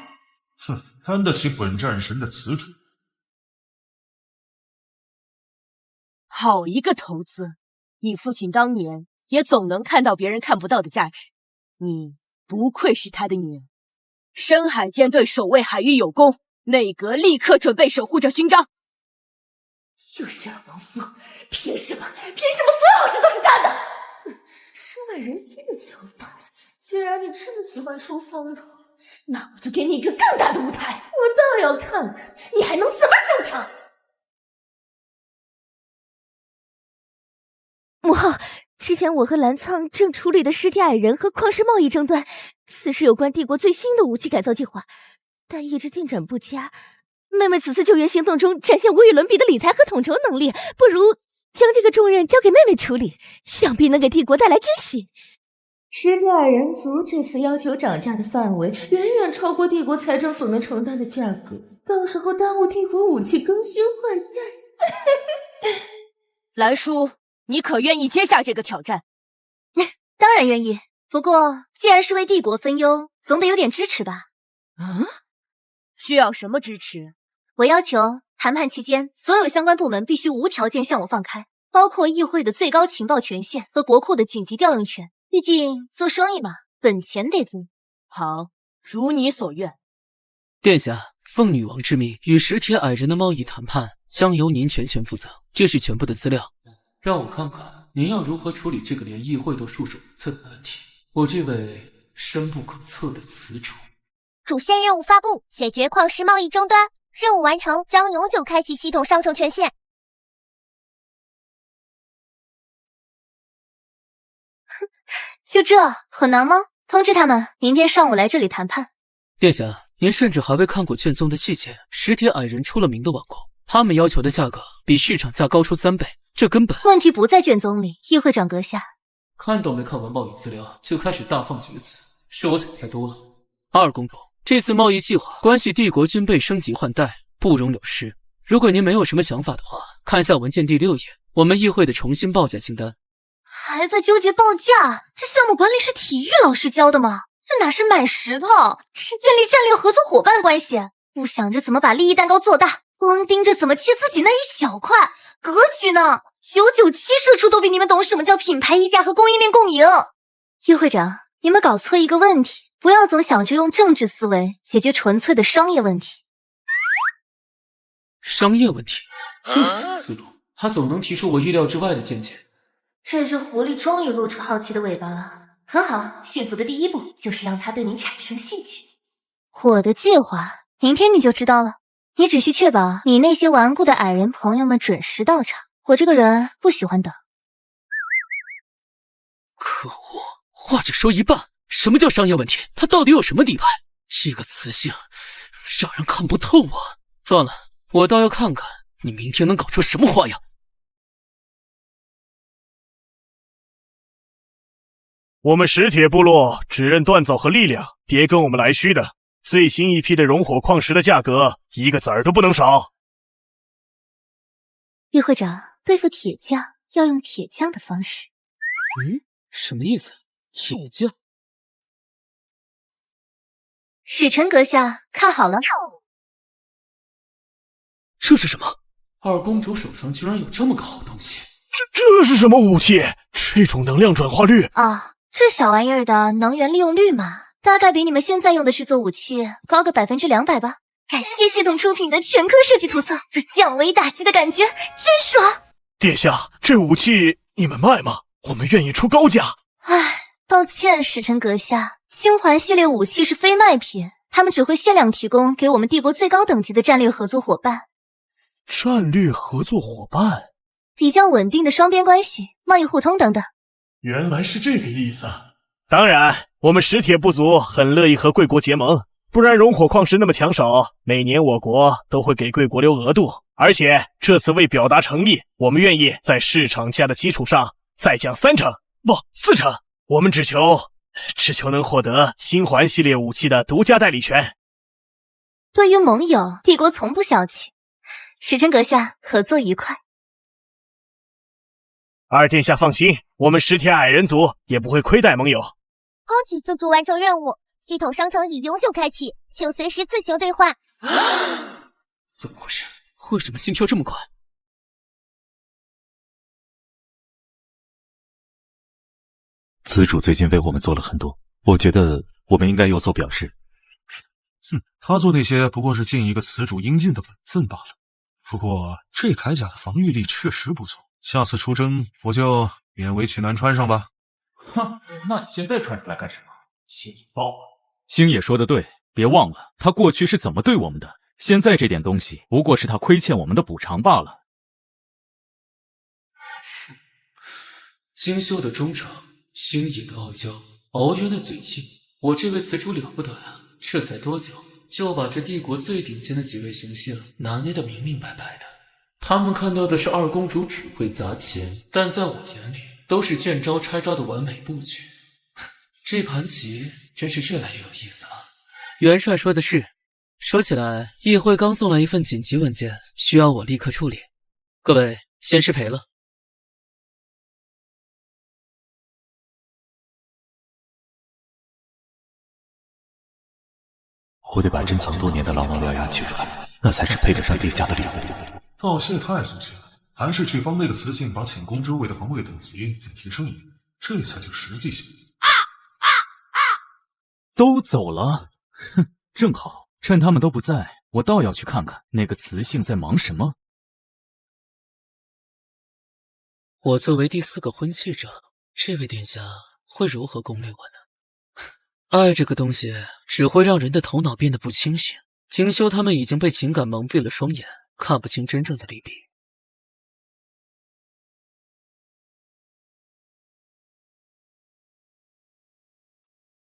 哼，看得起本战神的雌主。好一个投资！你父亲当年也总能看到别人看不到的价值，你不愧是他的女儿。深海舰队守卫海域有功，内阁立刻准备守护者勋章。又是二王夫，凭什么所有好事都是他的？收买人心的小把戏！既然你这么喜欢出风头，那我就给你一个更大的舞台，我倒要看看你还能怎么收场。母后，之前我和澜苍正处理的实体矮人和矿石贸易争端，此事有关帝国最新的武器改造计划，但一直进展不佳。妹妹此次救援行动中展现无与伦比的理财和统筹能力，不如将这个重任交给妹妹处理，想必能给帝国带来惊喜。实体矮人族这次要求涨价的范围远远超过帝国财政所能承担的价格，到时候耽误帝国武器更新换代。兰叔，你可愿意接下这个挑战？当然愿意，不过既然是为帝国分忧，总得有点支持吧。需要什么支持？我要求谈判期间，所有相关部门必须无条件向我放开，包括议会的最高情报权限和国库的紧急调用权。毕竟做生意嘛，本钱得足。好，如你所愿。殿下，奉女王之命，与实体矮人的贸易谈判将由您全权负责。这是全部的资料，让我看看您要如何处理这个连议会都束手无策的难题。我这位深不可测的词主。主线任务发布，解决矿石贸易争端，任务完成将永久开启系统上乘权限。就这很难吗？通知他们明天上午来这里谈判。殿下，您甚至还未看过卷宗的细节。实体矮人出了名的网购，他们要求的价格比市场价高出3倍，这根本……问题不在卷宗里，议会长阁下。看都没看完贸易资料就开始大放厥词，是我想太多了。二公主，这次贸易计划关系帝国军备升级换代，不容有失。如果您没有什么想法的话，看一下文件第6页，我们议会的重新报价清单。还在纠结报价？这项目管理是体育老师教的吗？这哪是买石头，这是建立战略合作伙伴关系。不想着怎么把利益蛋糕做大，光盯着怎么切自己那一小块，格局呢？997社畜都比你们懂什么叫品牌溢价和供应链共赢。议会长，你们搞错一个问题，不要总想着用政治思维解决纯粹的商业问题。商业问题，这思路，他总能提出我意料之外的见解。这只狐狸终于露出好奇的尾巴了，很好，驯服的第一步就是让它对你产生兴趣。我的计划，明天你就知道了。你只需确保你那些顽固的矮人朋友们准时到场。我这个人不喜欢等。可恶，话只说一半。什么叫商业问题？他到底有什么底牌？这个雌性，让人看不透啊！算了，我倒要看看你明天能搞出什么花样。我们石铁部落只认锻造和力量，别跟我们来虚的。最新一批的熔火矿石的价格，一个子儿都不能少。议会长，对付铁匠要用铁匠的方式。什么意思？铁匠？使臣阁下，看好了。这是什么？二公主手上居然有这么个好东西。这是什么武器？这种能量转化率啊！这小玩意儿的能源利用率嘛，大概比你们现在用的制作武器高个200%吧。感谢系统出品的全科设计图册，这降维打击的感觉真爽。殿下，这武器你们卖吗？我们愿意出高价。唉，抱歉，使臣阁下，星环系列武器是非卖品，他们只会限量提供给我们帝国最高等级的战略合作伙伴。战略合作伙伴？比较稳定的双边关系，贸易互通等等。原来是这个意思。当然，我们石铁部族很乐意和贵国结盟，不然熔火矿石那么抢手，每年我国都会给贵国留额度。而且这次为表达诚意，我们愿意在市场价的基础上再降3成，不，4成。我们只求能获得星环系列武器的独家代理权。对于盟友，帝国从不小气。使臣阁下，合作愉快。二殿下放心，我们石铁矮人族也不会亏待盟友。恭喜族主完成任务，系统商城已永久开启，请随时自行兑换。怎么回事？为什么心跳这么快？子主最近为我们做了很多，我觉得我们应该有所表示。他做那些不过是尽一个词主应尽的本分罢了。不过这铠甲的防御力确实不错，下次出征我就勉为其难穿上吧。哼，那你现在穿出来干什么？泄引爆！星野说的对，别忘了他过去是怎么对我们的，现在这点东西不过是他亏欠我们的补偿罢了。精修的忠诚，星野的傲娇，敖渊的嘴硬，我这位词主了不得呀！这才多久，就把这帝国最顶尖的几位雄性拿捏得明明白白的。他们看到的是二公主只会砸钱，但在我眼里都是见招拆招的完美布局。这盘棋真是越来越有意思了。元帅说的是，说起来，议会刚送来一份紧急文件，需要我立刻处理。各位，先失陪了。我得把珍藏多年的狼王獠牙取出来，那才是配得上殿下的礼物。道谢太生气了，还是去帮那个雌性把寝宫周围的防卫等级再提升一点，这才叫实际性。都走了，哼，正好趁他们都不在，我倒要去看看那个雌性在忙什么。我作为第4个婚契者，这位殿下会如何攻略我呢？爱这个东西只会让人的头脑变得不清醒。景修他们已经被情感蒙蔽了双眼，看不清真正的利弊。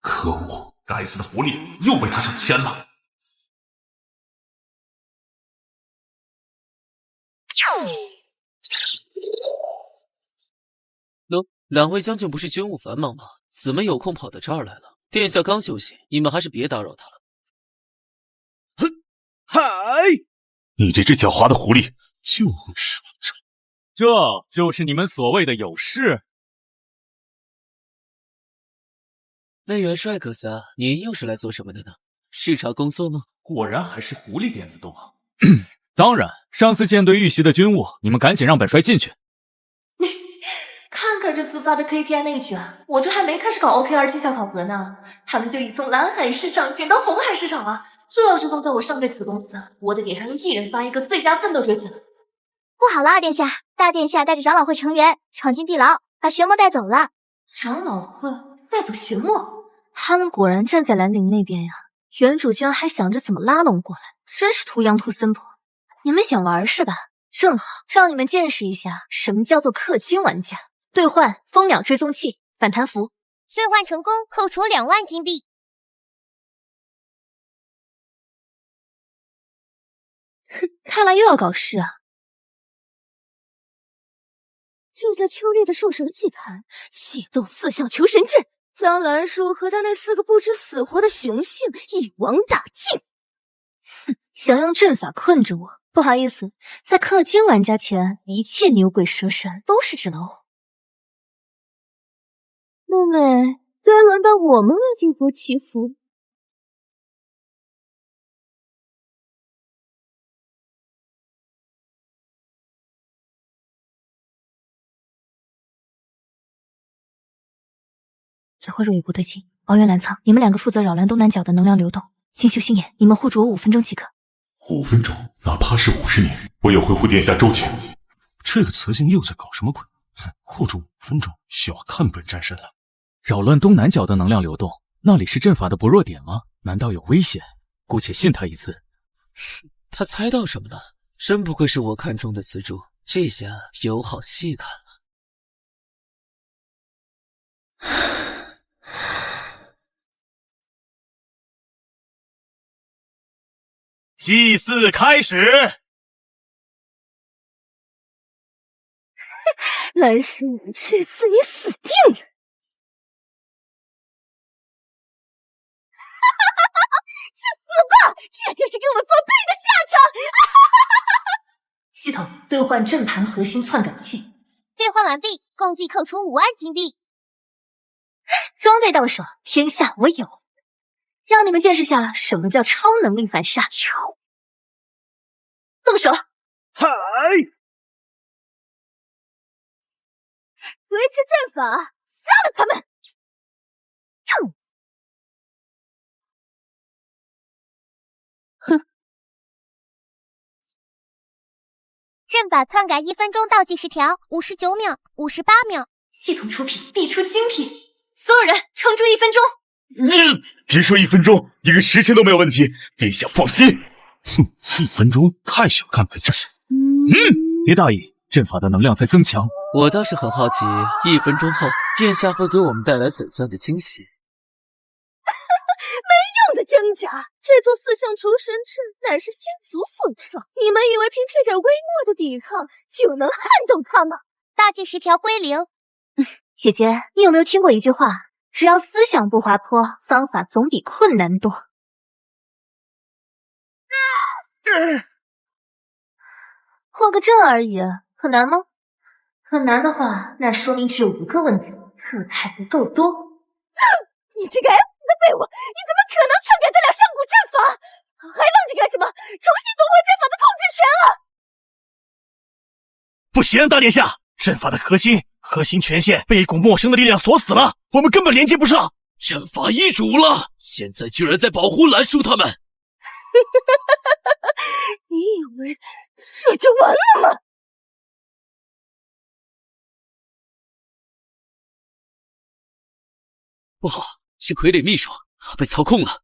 可恶，该死的狐狸又被他抢先了。喏，两位将军不是军务繁忙吗？怎么有空跑到这儿来了？殿下刚休息，你们还是别打扰他了。哼，嗨！你这只狡猾的狐狸，就会说这。这就是你们所谓的有事？那元帅阁下，您又是来做什么的呢？视察工作吗？果然还是狐狸点子多。当然，上次舰队遇袭的军务，你们赶紧让本帅进去。看看这自发的 KPI 内卷，我这还没开始搞 OKR 绩效考核呢，他们就已从蓝海市场卷到红海市场了。这要是放在我上辈子的公司，我得给他们一人发一个最佳奋斗者奖。不好了，二殿下，大殿下带着长老会成员闯进地牢，把玄墨带走了。长老会带走玄墨？他们果然站在兰陵那边呀！原主居然还想着怎么拉拢过来，真是图羊图森婆。你们想玩是吧？正好让你们见识一下什么叫做氪金玩家。兑换蜂鸟追踪器、反弹符，兑换成功，扣除2万金币。哼，看来又要搞事啊！就在秋烈的兽神祭坛启动4项求神阵，将兰叔和他那4个不知死活的雄性一网打尽。哼，想用阵法困着我？不好意思，在氪金玩家前，一切牛鬼蛇神都是纸老虎。妹妹，该轮到我们为帝国祈福。这会若有不对劲，敖渊、蓝苍，你们2个负责扰乱东南角的能量流动。星宿星野，你们护住我5分钟即可。5分钟，哪怕是50年，我也会护殿下周全。这个雌性又在搞什么鬼？护住5分钟，小看本战神了。扰乱东南角的能量流动，那里是阵法的不弱点吗？难道有危险？姑且信他一次。他猜到什么了？真不愧是我看中的雌主，这下有好戏看了。祭祀开始。兰叔，这次你死定了！去死吧！这就是给我作对的下场！系统兑换阵盘核心篡改器，兑换完毕，共计扣除5万金币。装备到手，天下我有。让你们见识下什么叫超能力反杀。动手！嗨！维持阵法，杀了他们！哼！阵法篡改1分钟倒计时条，59秒、58秒。系统出品，必出精品。所有人撑住1分钟。别说1分钟，1个时辰都没有问题，殿下放心。哼，1分钟太小看本战神。别大意，阵法的能量在增强，我倒是很好奇，1分钟后殿下会给我们带来怎样的惊喜？没用的挣扎！这座4象求神阵乃是先祖所创，你们以为凭这点微末的抵抗就能撼动它吗？倒计时条归零。姐姐，你有没有听过一句话？只要思想不滑坡，方法总比困难多。破个阵而已，很难吗？很难的话，那说明只有一个问题，可还不够多。你这个 F 的废物，你怎么可能篡改得了上古阵法？还愣着干什么？重新夺回阵法的控制权了！不行，大殿下，阵法的核心权限被一股陌生的力量锁死了，我们根本连接不上。阵法易主了，现在居然在保护蓝叔他们！你以为这就完了吗？不好，是傀儡秘书被操控了。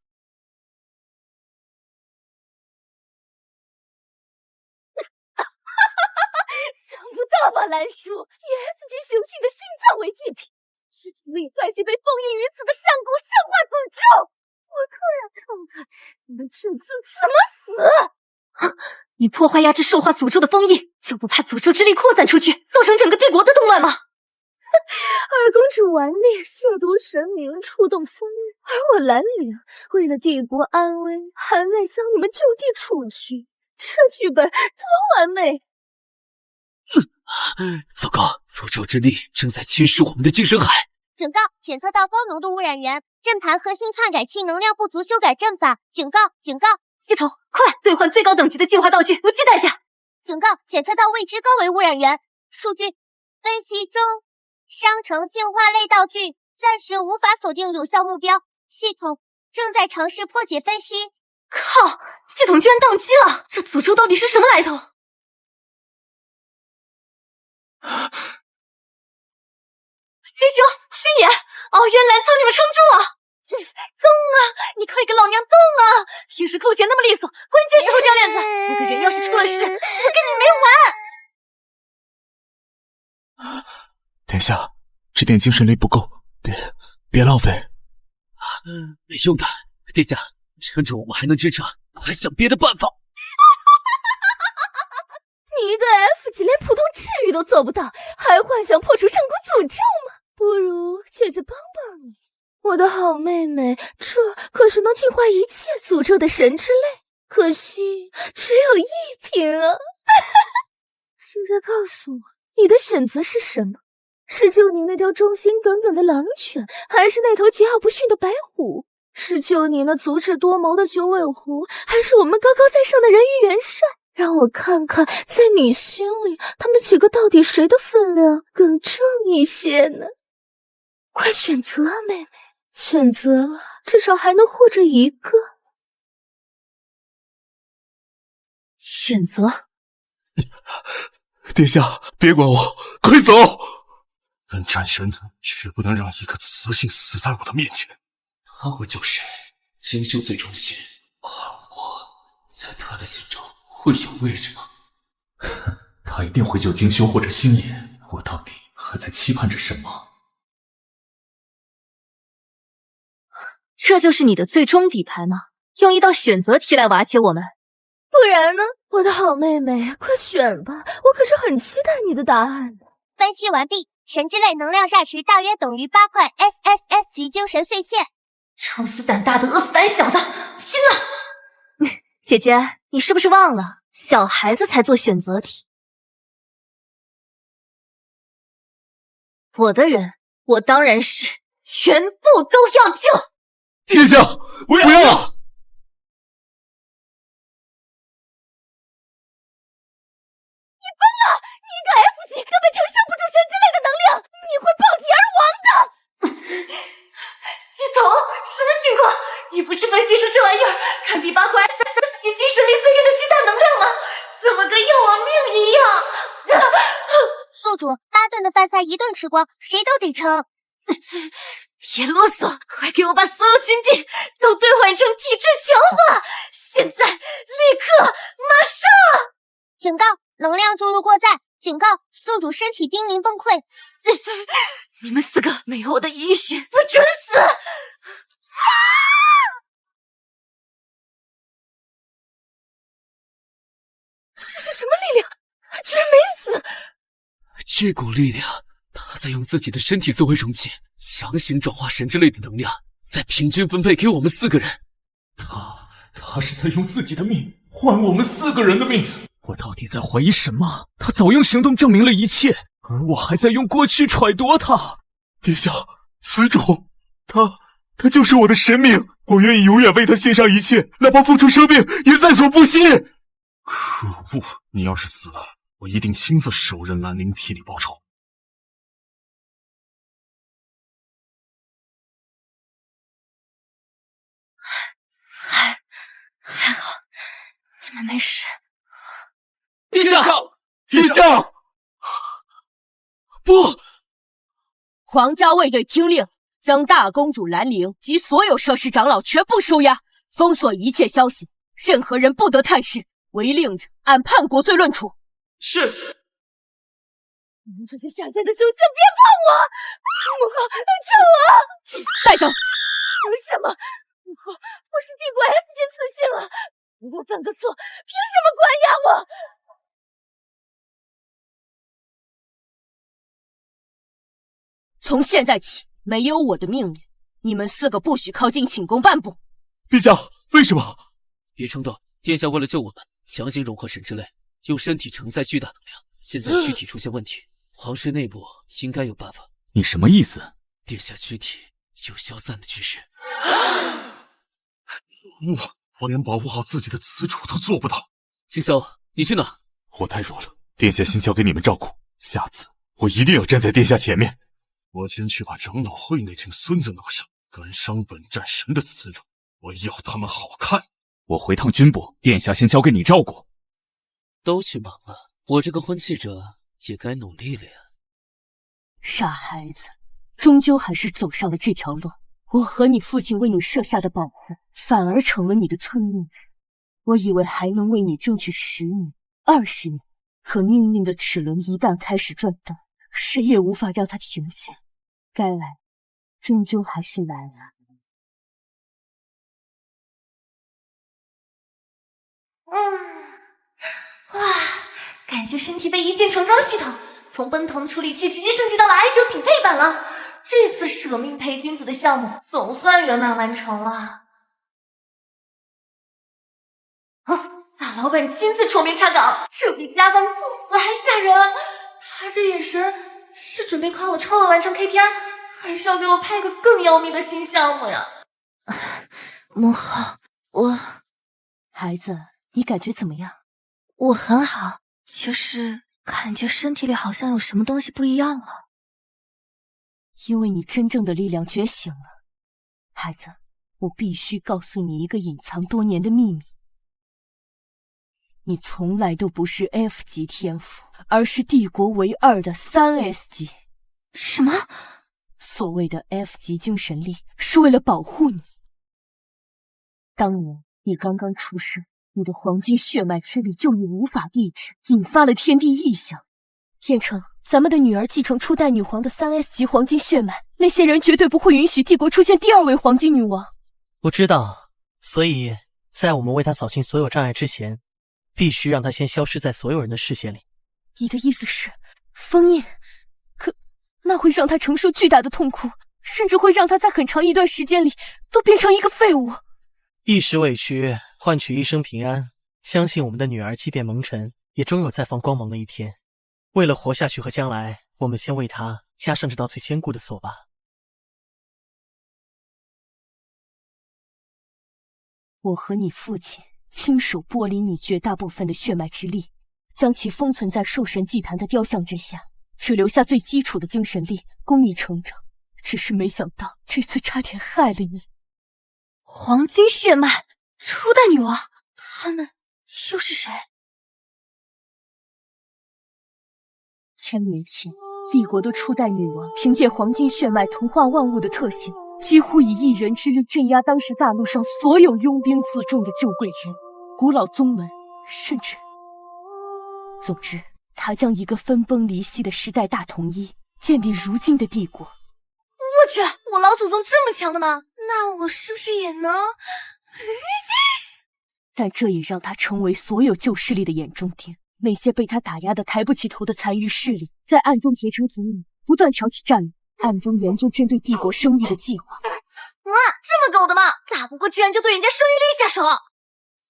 想不到吧，蓝叔，以 S 级雄性的心脏为祭品，是足以唤醒被封印于此的上古圣化诅咒。我倒要看看你们这次怎么死！你破坏压制兽化诅咒的封印，就不怕诅咒之力扩散出去，造成整个帝国的动乱吗？二公主顽劣，亵渎神明，触动封印，而我蓝灵为了帝国安危，含泪将你们就地处决，这剧本多完美！糟糕，诅咒之力正在侵蚀我们的精神海。警告！检测到高浓度污染源，阵盘核心篡改器能量不足，修改阵法。警告！警告！系统，快兑换最高等级的进化道具，不计代价！警告！检测到未知高维污染源，数据分析中。商城进化类道具暂时无法锁定有效目标，系统正在尝试破解分析。靠！系统居然宕机了，这诅咒到底是什么来头？星星、星野、敖渊蓝操你们撑住啊！动啊！你快给老娘动啊！平时扣钱那么利索，关键时候掉链子，我的人要是出了事，我跟你没完！殿下，这点精神力不够，别浪费。没用的，殿下，撑着我们还能支撑，快想别的办法。你一个 F 级连普通治愈都做不到，还幻想破除上古诅咒吗？不如姐姐帮帮你，我的好妹妹，这可是能净化一切诅咒的神之泪，可惜只有一瓶啊！现在告诉我，你的选择是什么？是救你那条忠心耿耿的狼犬，还是那头桀骜不驯的白虎？是救你那足智多谋的九尾狐，还是我们高高在上的人鱼元帅？让我看看，在你心里，他们几个到底谁的分量更正一些呢？快选择啊，妹妹！选择了，至少还能活着一个。选择？殿下，别管我，快走！本战神绝不能让一个雌性死在我的面前。他会救谁？精修最忠心，而我在他的心中会有位置吗？他一定会救精修或者星野，我到底还在期盼着什么？这就是你的最终底牌吗？用一道选择题来瓦解我们？不然呢？我的好妹妹，快选吧，我可是很期待你的答案的。分析完毕，神之类能量价值大约等于8块 SSS 级精神碎片。撑死胆大的，饿死胆小的，拼了！姐姐，你是不是忘了，小孩子才做选择题？我的人，我当然是全部都要救。殿下，不要！你疯了！你一个 F 级根本承受不住神之类的能量，你会暴体而亡的！系统，什么情况？你不是分析说这玩意儿堪比8块 SSS 级精神力岁月的巨大能量吗？怎么跟要我命一样？宿主，8顿的饭菜1顿吃光，谁都得撑。别啰嗦，快给我把所有金币都兑换成体质强化！现在，立刻，马上！警告，能量注入过载，警告，宿主身体濒临崩溃。你们4个没有我的允许，我准死！这是什么力量？他居然没死！这股力量，他在用自己的身体作为容器，强行转化神之类的能量，再平均分配给我们4个人。他是在用自己的命换我们4个人的命。我到底在怀疑什么？他早用行动证明了一切，而我还在用过去揣度他。殿下，此主，他就是我的神明，我愿意永远为他献上一切，哪怕付出生命也在所不惜。可恶！你要是死了，我一定亲自手刃兰陵，替你报仇。还好，你们没事。殿下，殿下！不！皇家卫队听令，将大公主兰陵及所有涉事长老全部收押，封锁一切消息，任何人不得探视，违令者按叛国罪论处。是。你们这些下贱的凶性，别碰我！母后，救我！带走。为什么？母后，我是帝国 S 级雌性啊！我犯个错，凭什么关押我？从现在起，没有我的命令，你们4个不许靠近寝宫半步。陛下，为什么？别冲动，殿下为了救我们，强行融合神之类，用身体承载巨大能量，现在躯体出现问题，皇室内部应该有办法。你什么意思？殿下躯体有消散的趋势。我连保护好自己的雌主都做不到。星霄，你去哪？我太弱了，殿下先交给你们照顾，下次我一定要站在殿下前面。我先去把长老会那群孙子拿下，敢伤本战神的雌主，我要他们好看。我回趟军部，殿下先交给你照顾。都去忙了，我这个婚契者也该努力了呀。傻孩子，终究还是走上了这条路。我和你父亲为你设下的保护，反而成了你的村民。我以为还能为你争取10年、20年，可命运的齿轮一旦开始转动，谁也无法让它停下。该来，终究还是来了。哇，感觉身体被一键重装系统从奔腾处理器直接升级到了 i9 顶配版了。这次舍命陪君子的项目总算圆满完成了。大老板亲自出面查岗，这比加班猝死还吓人。他这眼神是准备夸我超额完成 KPI， 还是要给我派个更要命的新项目呀？母后，孩子，你感觉怎么样？我很好，就是感觉身体里好像有什么东西不一样了。因为你真正的力量觉醒了。孩子，我必须告诉你一个隐藏多年的秘密。你从来都不是 F 级天赋，而是帝国唯2的3S 级。什么？所谓的 F 级精神力是为了保护你。当年你刚刚出生，你的黄金血脉之力就已无法抑制，引发了天地异象。燕城，咱们的女儿继承初代女皇的3S 级黄金血脉，那些人绝对不会允许帝国出现第2位黄金女王。我知道，所以在我们为她扫清所有障碍之前，必须让她先消失在所有人的视线里。你的意思是封印？可那会让她承受巨大的痛苦，甚至会让她在很长一段时间里都变成一个废物。一时委屈换取一生平安，相信我们的女儿即便蒙尘，也终有再放光芒的一天。为了活下去和将来，我们先为她加上这道最坚固的锁吧。我和你父亲亲手剥离你绝大部分的血脉之力，将其封存在兽神祭坛的雕像之下，只留下最基础的精神力供你成长。只是没想到这次差点害了你。黄金血脉，初代女王，他们又是谁？1000年前，帝国的初代女王凭借黄金血脉同化万物的特性，几乎以一人之力镇压当时大陆上所有拥兵自重的旧贵人、古老宗门，甚至……总之，他将一个分崩离析的时代大统一，建立如今的帝国。我去，我老祖宗这么强的吗？那我是不是也能？但这也让他成为所有旧势力的眼中钉。那些被他打压的抬不起头的残余势力，在暗中结成敌意，不断挑起战略，暗中研究针对帝国生育的计划。这么狗的吗？打不过居然就对人家生育率下手。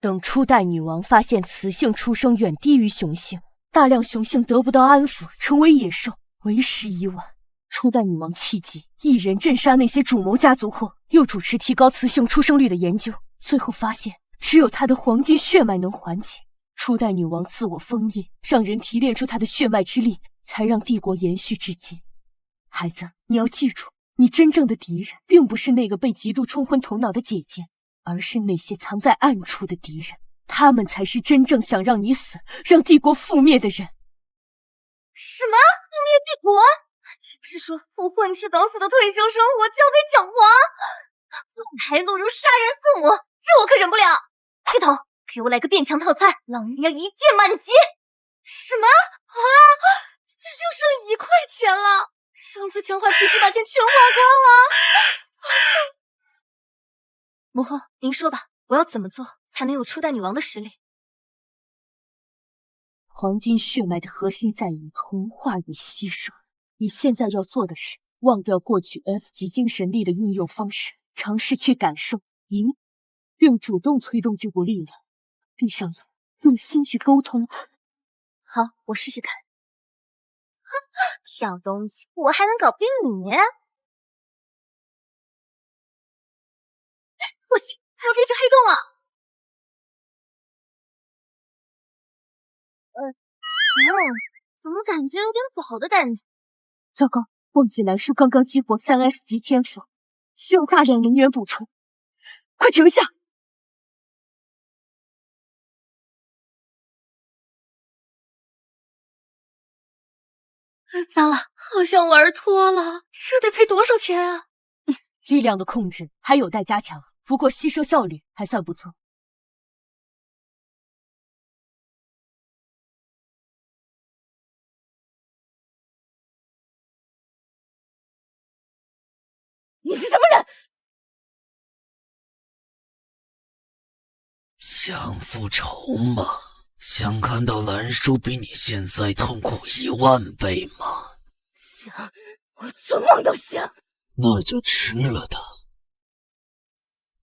等初代女王发现雌性出生远低于雄性，大量雄性得不到安抚，成为野兽，为时已晚。初代女王气急，一人镇杀那些主谋家族后，又主持提高雌性出生率的研究，最后发现只有她的黄金血脉能缓解。初代女王自我封印，让人提炼出她的血脉之力，才让帝国延续至今。孩子，你要记住，你真正的敌人并不是那个被嫉妒冲昏头脑的姐姐，而是那些藏在暗处的敌人，他们才是真正想让你死，让帝国覆灭的人。什么？覆灭帝国？是不是说我混吃等死的退休生活交给蒋华？老牌路如杀人父母，这我可忍不了！黑头，给我来个变强套餐，老人要一键满级。什么啊？这就剩1块钱了，上次强化体质把钱全花光了。母后，您说吧，我要怎么做才能有初代女王的实力？黄金血脉的核心在于同化与吸收，你现在要做的是忘掉过去 F 级精神力的运用方式，尝试去感受、引，并主动催动这股力量。闭上眼，用心去沟通。好，我试试看。小东西，我还能搞定你？我去，还有这只黑洞啊！怎么感觉有点饱的感觉？糟糕，忘记蓝叔刚刚激活3S 级天赋，需要大量能源补充。快停下！糟了，好像玩脱了，这得赔多少钱啊？力量的控制还有待加强，不过吸收效率还算不错。你是什么人？想复仇吗？想看到蓝叔比你现在痛苦10000倍吗？想，我做梦都想。那就吃了他。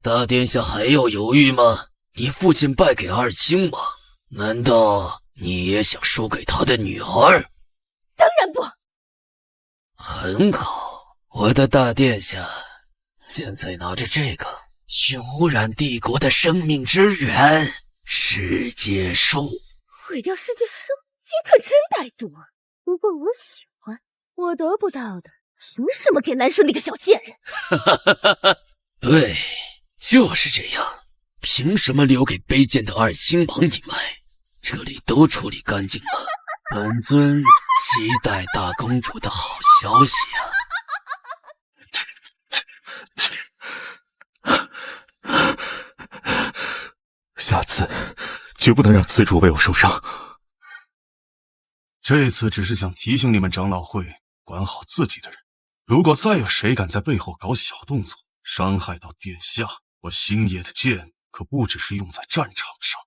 大殿下还要犹豫吗？你父亲败给二亲王，难道你也想输给他的女儿？当然不。很好，我的大殿下，现在拿着这个去污染帝国的生命之源——世界树。毁掉世界树，你可真歹毒。不过我喜欢，我得不到的，凭什么给蓝叔那个小贱人？对，就是这样。凭什么留给卑贱的二亲王一脉？这里都处理干净了。本尊期待大公主的好消息啊！下次绝不能让此主为我受伤。这次只是想提醒你们长老会管好自己的人，如果再有谁敢在背后搞小动作，伤害到殿下，我星野的剑可不只是用在战场上。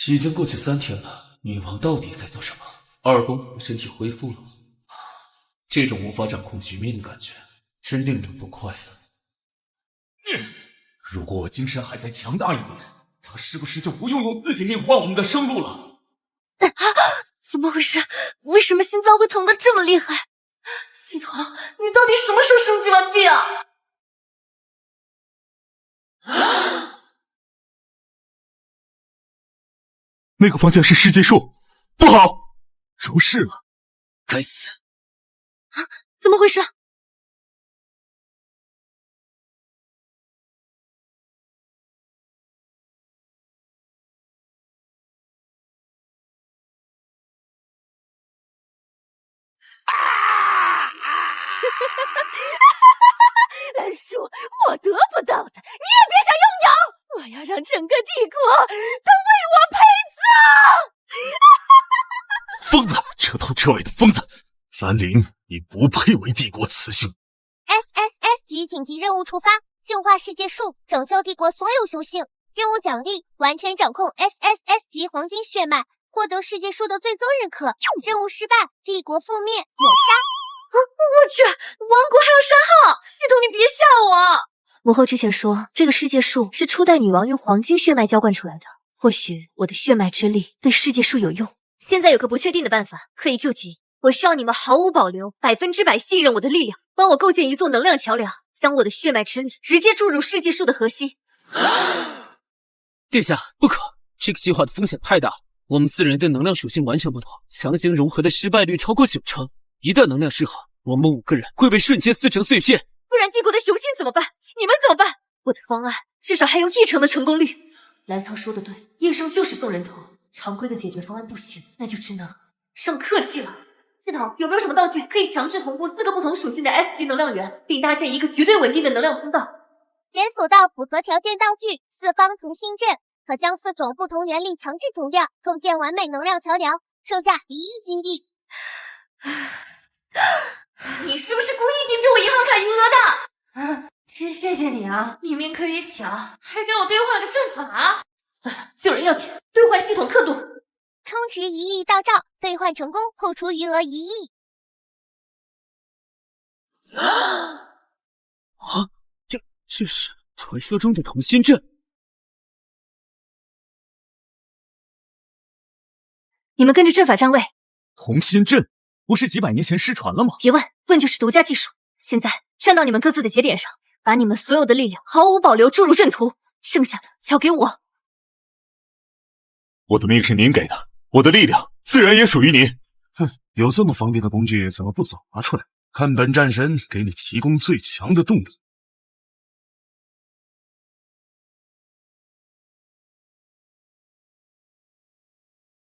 已经过去3天了，女王到底在做什么？二公主身体恢复了吗？这种无法掌控局面的感觉，真令人不快乐。如果我精神还再强大一点，他是不是就不用自己命换我们的生路了？怎么回事？为什么心脏会疼得这么厉害？系统，你到底什么时候升级完毕啊？那个方向是世界树，不好！出事了！该死！啊，怎么回事？蓝叔，我得不到的，你也别想拥有！我要让整个帝国都为我陪葬！疯子，彻头彻尾的疯子！兰陵，你不配为帝国雌性。SSS 级紧急任务触发，净化世界树，拯救帝国所有雄性。任务奖励：完全掌控 SSS 级黄金血脉，获得世界树的最终认可。任务失败，帝国覆灭，抹杀。我去，王国还有山号！系统，你别吓我！母后之前说，这个世界树是初代女王用黄金血脉浇灌出来的，或许我的血脉之力对世界树有用。现在有个不确定的办法可以救急，我需要你们毫无保留、100%信任我的力量，帮我构建一座能量桥梁，将我的血脉之力直接注入世界树的核心。殿下，不可！这个计划的风险太大了，我们4人的能量属性完全不同，强行融合的失败率超过90%。一旦能量失衡，我们5个人会被瞬间撕成碎片。不然帝国的雄性怎么办？你们怎么办？我的方案至少还有1成的成功率。蓝操说的对，验生就是送人头，常规的解决方案不行，那就只能上客气了。系统有没有什么道具可以强制同步4个不同属性的 S 级能量源，并搭建一个绝对稳定的能量通道？检索到符合条件道具四方同心阵，可将4种不同原力强制同量，构建完美能量桥梁，售价1亿金币。你是不是故意盯着我银行卡余额的？真谢谢你啊！明明可以抢，还给我兑换了个正法。算了，有人要钱，兑换系统刻度。充值1亿到账，兑换成功，扣除余额1亿。这是传说中的同心阵。你们跟着阵法站位。同心阵不是几百年前失传了吗？别问，问就是独家技术。现在站到你们各自的节点上，把你们所有的力量毫无保留注入阵图，剩下的交给我。我的命是您给的，我的力量自然也属于您。哼，有这么方便的工具，怎么不早拿出来？看本战神给你提供最强的动力。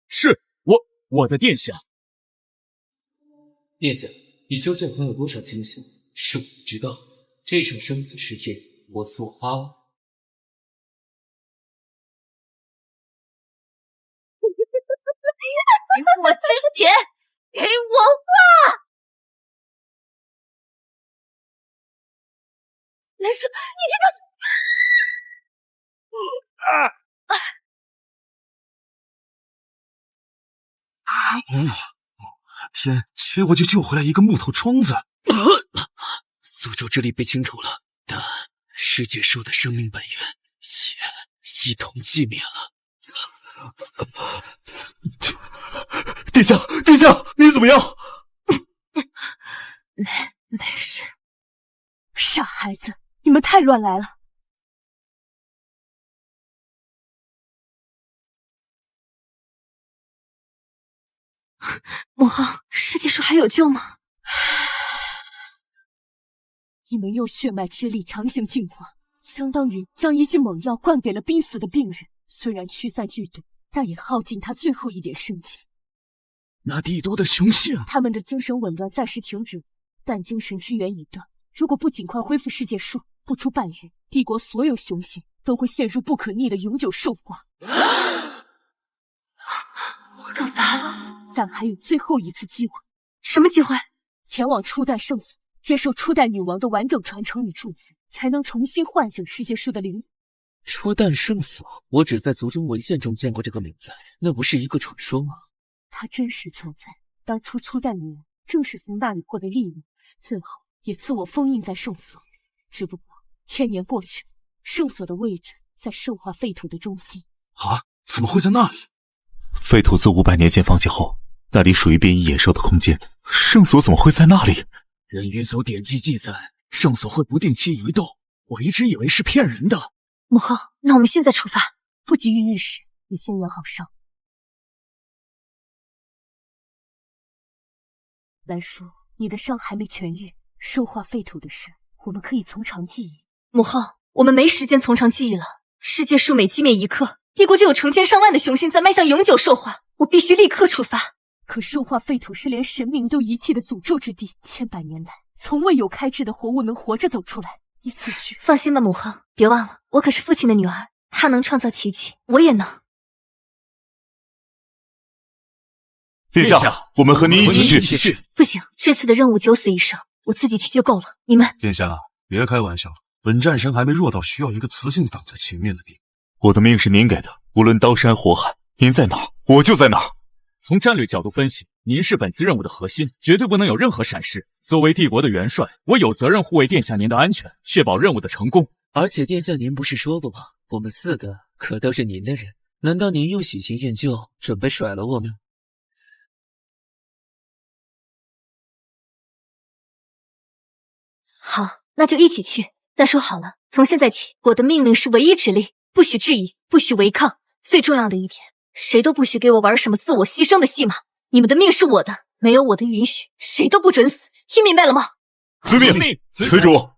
是我的殿下。殿下，你究竟还有多少惊喜是我不知道？这场生死事件，我所花了。给我止血！给我画！蓝叔，你这个……天，切过去救回来一个木头桩子。诅咒之力被清除了，但世界树的生命本源也一同寂灭了。殿下，殿下，你怎么样？没事。傻孩子，你们太乱来了。母后，世界树还有救吗？你们用血脉之力强行净化，相当于将一剂猛药灌给了濒死的病人。虽然驱散剧毒，但也耗尽他最后一点生机。那帝都的雄性，他们的精神紊乱暂时停止，但精神之源已断。如果不尽快恢复世界树，不出半日，帝国所有雄性都会陷入不可逆的永久兽化。我搞砸了。但还有最后一次机会。什么机会？前往初代圣所，接受初代女王的完整传承与祝福，才能重新唤醒世界树的灵魂。初代圣所，我只在族中文献中见过这个名字，那不是一个传说吗？它真实存在。当初初代女王正是从那里获得力量，最后也自我封印在圣所。只不过1000年过去，圣所的位置在兽化废土的中心。啊？怎么会在那里？废土自500年前放弃后，那里属于变异野兽的空间，圣所怎么会在那里？人云族典籍记载，圣所会不定期移动，我一直以为是骗人的。母后，那我们现在出发。不急于一时，你先养好伤。蓝叔，你的伤还没痊愈，兽化废土的事，我们可以从长计议。母后，我们没时间从长计议了。世界树每击灭一刻，帝国就有成千上万的雄性在迈向永久兽化，我必须立刻出发。可兽化废土是连神明都遗弃的诅咒之地，千百年来从未有开智的活物能活着走出来。你此去，放心吧，母后，别忘了，我可是父亲的女儿，他能创造奇迹，我也能。殿下，我们和您一起去。不行，这次的任务九死一生，我自己去就够了。你们，殿下别开玩笑了，本战神还没弱到需要一个雌性挡在前面的地步。我的命是您给的，无论刀山火海，您在哪儿，我就在哪儿。从战略角度分析，您是本次任务的核心，绝对不能有任何闪失。作为帝国的元帅，我有责任护卫殿下您的安全，确保任务的成功。而且殿下您不是说过吗？我们4个可都是您的人，难道您又喜新厌旧，准备甩了我们？好，那就一起去。但说好了，从现在起，我的命令是唯一指令，不许质疑，不许违抗。最重要的一点，谁都不许给我玩什么自我牺牲的戏码。你们的命是我的，没有我的允许，谁都不准死。听明白了吗？遵命，此主。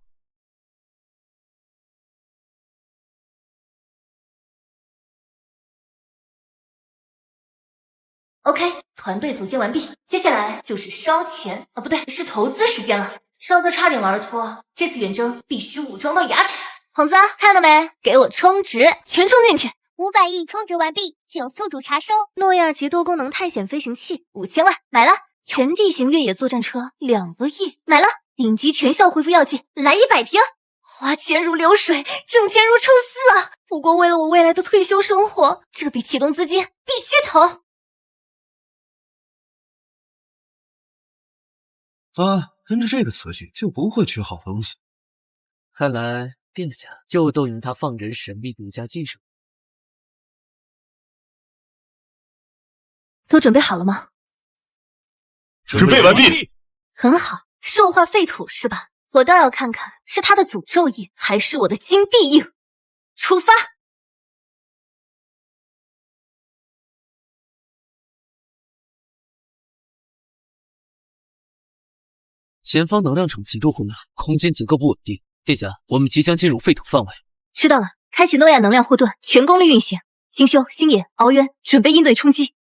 OK， 团队组建完毕，接下来就是烧钱不对，是投资时间了。上次差点玩脱，这次远征必须武装到牙齿。红子看到没？给我充值，全充进去。500亿充值完毕，请宿主查收。诺亚级多功能探险飞行器5000万，买了。全地形越野作战车2个亿，买了。顶级全效恢复药剂来100瓶。花钱如流水，挣钱如抽丝啊！不过为了我未来的退休生活，这笔启动资金必须投。跟着这个雌性就不会缺好东西。看来殿下又动用他放人神秘独家技术。都准备好了吗？准备完毕。很好，兽化废土是吧？我倒要看看是他的诅咒印还是我的金币印。出发！前方能量场极度混乱，空间结构不稳定。殿下，我们即将进入废土范围。知道了，开启诺亚能量护盾，全功率运行。星宿、星野、敖渊准备应对冲击。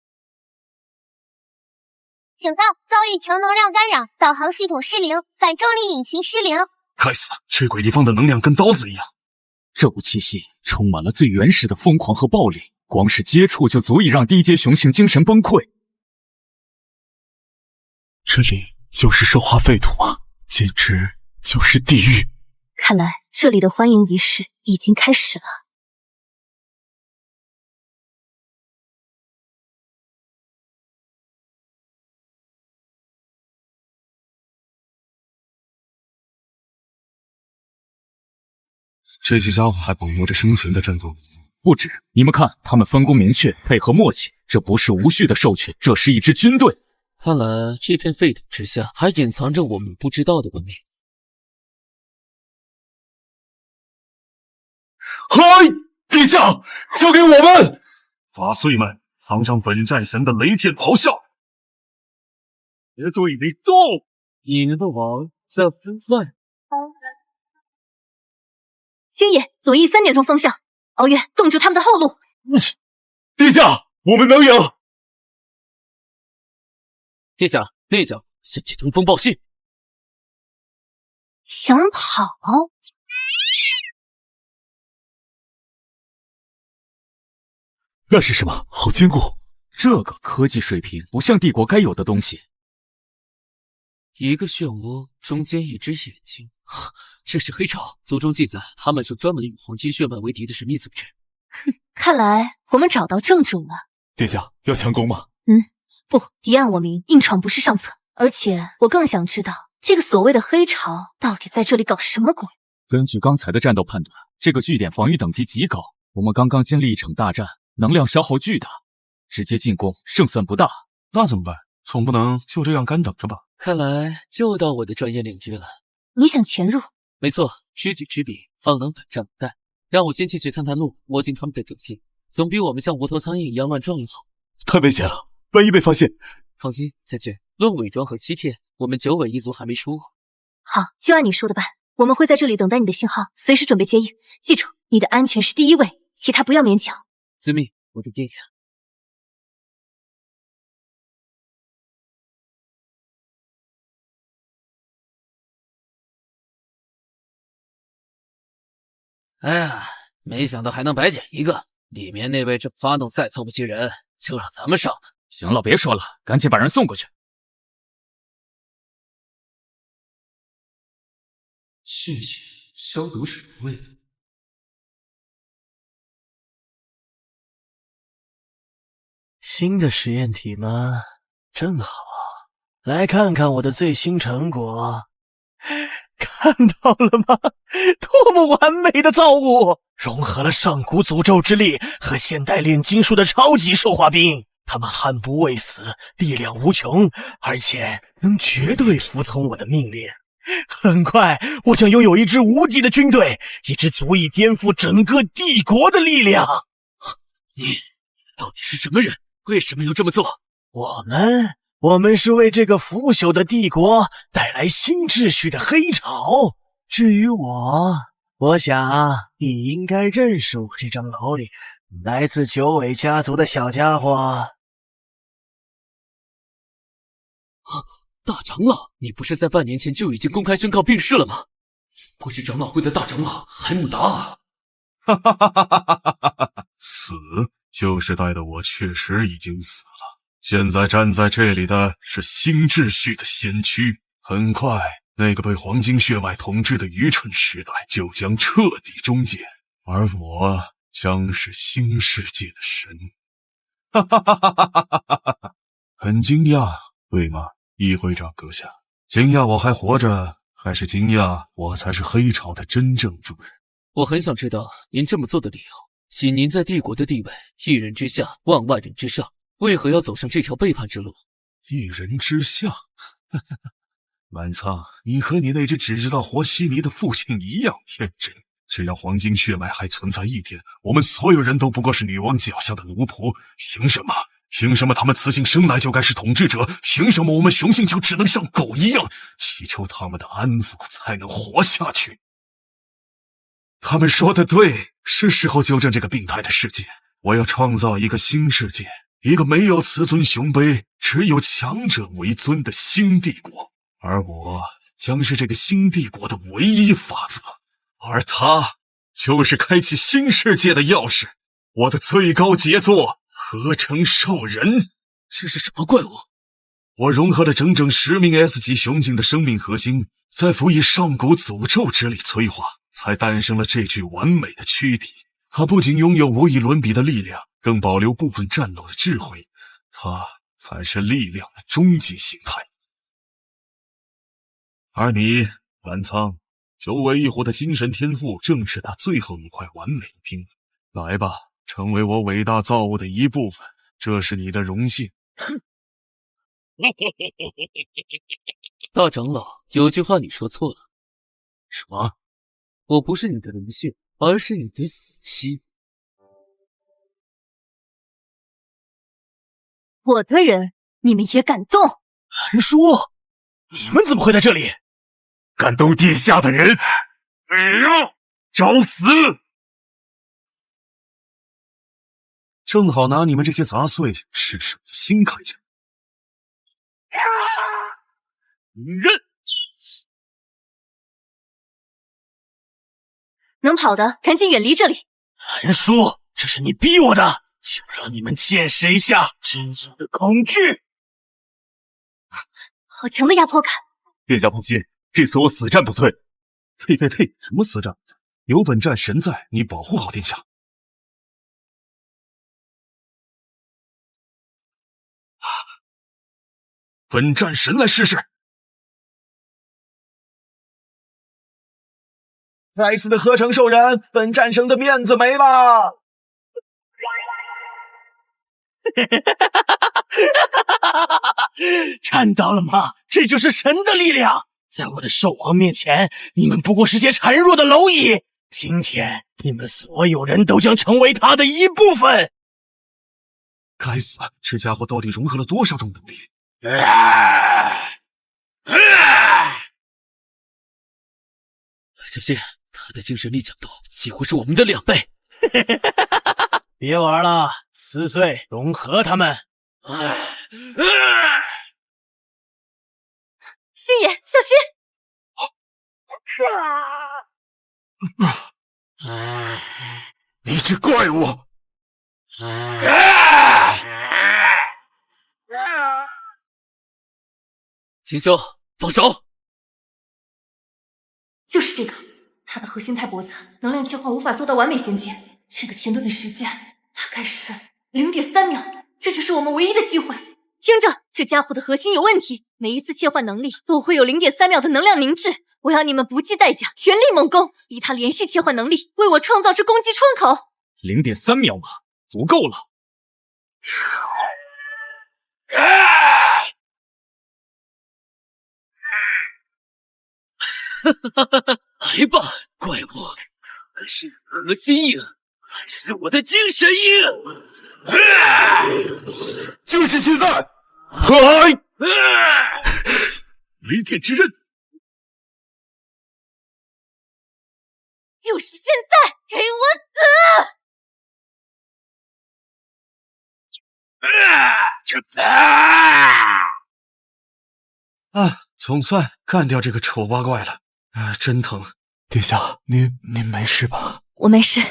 警告！遭遇强能量干扰，导航系统失灵，反重力引擎失灵。该死，这鬼地方的能量跟刀子一样。这股气息充满了最原始的疯狂和暴力，光是接触就足以让低阶雄性精神崩溃。这里就是兽化废土吗？简直就是地狱。看来这里的欢迎仪式已经开始了。这些家伙还保留着生前的战斗。不止，你们看，他们分工明确，配合默契，这不是无序的授权，这是一支军队。看来这片废土之下还隐藏着我们不知道的文明。嗨，殿下，交给我们！法碎们，藏上本战神的雷剑咆哮！绝对得动！你们的王在分外。星野，左翼3点钟方向，敖渊，冻住他们的后路。殿下，我们能赢！殿下，内将向前通风报信。想跑？那是什么？好坚固！这个科技水平不像帝国该有的东西。一个漩涡，中间一只眼睛。这是黑潮，族中记载，他们是专门与黄金血脉为敌的神秘组织。哼，看来我们找到正主了。殿下要强攻吗？不，敌暗我明，硬闯不是上策。而且我更想知道，这个所谓的黑潮到底在这里搞什么鬼？根据刚才的战斗判断，这个据点防御等级极高，我们刚刚经历一场大战，能量消耗巨大，直接进攻胜算不大。那怎么办？总不能就这样干等着吧？看来又到我的专业领域了。你想潜入？没错，知己知彼，方能百战不殆。让我先进去探探路，摸清他们的底细，总比我们像无头苍蝇一样乱撞要好。太危险了，万一被发现……放心，再见。论伪装和欺骗，我们九尾一族还没输过。好，就按你说的办。我们会在这里等待你的信号，随时准备接应。记住，你的安全是第一位，其他不要勉强。遵命，我的殿下。哎呀，没想到还能白捡一个，里面那位正发怒再凑不齐人，就让咱们上呢。行了，别说了，赶紧把人送过去。血液消毒水味。新的实验体吗？正好，来看看我的最新成果。看到了吗？多么完美的造物！融合了上古诅咒之力和现代炼金术的超级兽化兵，他们悍不畏死，力量无穷，而且能绝对服从我的命令。很快，我将拥有一支无敌的军队，一支足以颠覆整个帝国的力量。你到底是什么人？为什么要这么做？我们是为这个腐朽的帝国带来新秩序的黑潮。至于我想你应该认识我这张老脸，来自九尾家族的小家伙。大长老，你不是在半年前就已经公开宣告病逝了吗？不是长老会的大长老海姆达啊！哈哈哈哈哈哈！死就是代的我确实已经死了。现在站在这里的是新秩序的先驱。很快，那个被黄金血脉统治的愚蠢时代就将彻底终结，而我将是新世界的神。哈哈哈哈哈哈！很惊讶，对吗？议会长阁下，惊讶我还活着，还是惊讶我才是黑潮的真正主人？我很想知道您这么做的理由。以您在帝国的地位，一人之下，万万人之上，为何要走上这条背叛之路？一人之下，满仓，你和你那只只知道和稀泥的父亲一样天真。只要黄金血脉还存在一点，我们所有人都不过是女王脚下的奴仆。凭什么？凭什么他们雌性生来就该是统治者？凭什么我们雄性就只能像狗一样祈求他们的安抚才能活下去？他们说的对，是时候纠正这个病态的世界。我要创造一个新世界，一个没有雌尊雄卑，只有强者为尊的新帝国。而我将是这个新帝国的唯一法则，而它就是开启新世界的钥匙。我的最高杰作合成兽人。这是什么怪物？我融合了整整10名 S 级雄性的生命核心，再辅以上古诅咒之力催化，才诞生了这具完美的躯体。它不仅拥有无以伦比的力量，更保留部分战斗的智慧。它才是力量的终极形态。而你，蓝苍，九尾一虎的精神天赋正是他最后一块完美的拼图。来吧，成为我伟大造物的一部分，这是你的荣幸。大长老，有句话你说错了。什么？我不是你的荣幸，而是你的死期。我的人，你们也敢动？韩叔，你们怎么会在这里？敢动殿下的人，找死！正好拿你们这些杂碎试试我的新铠甲。忍！能跑的赶紧远离这里。韩叔，这是你逼我的，就让你们见识一下真正的恐惧。好强的压迫感！殿下放心，这次我死战不退。呸！什么死战？有本战神在，你保护好殿下。本战神来试试。该死的合成兽人，本战神的面子没了！看到了吗？这就是神的力量！在我的兽王面前，你们不过是些孱弱的蝼蚁。今天，你们所有人都将成为他的一部分。该死，这家伙到底融合了多少种能力？小心，他的精神力强度几乎是我们的2倍。别玩了，撕碎融合他们。星爷，小心！你只怪物！秦修，放手！就是这个，它的核心太薄残，能量切换无法做到完美衔接。这个填顿的时间大概是0.3秒，这就是我们唯一的机会。听着，这家伙的核心有问题，每一次切换能力都会有0.3秒的能量凝滞。我要你们不计代价，全力猛攻，以他连续切换能力为我创造出攻击窗口。0.3秒嘛，足够了。来吧，怪物！是核心印，是我的精神印！就是现在！嗨！雷电之刃！就是现在，给我死！啊，总算干掉这个丑八怪了。真疼。殿下，您没事吧？我没事。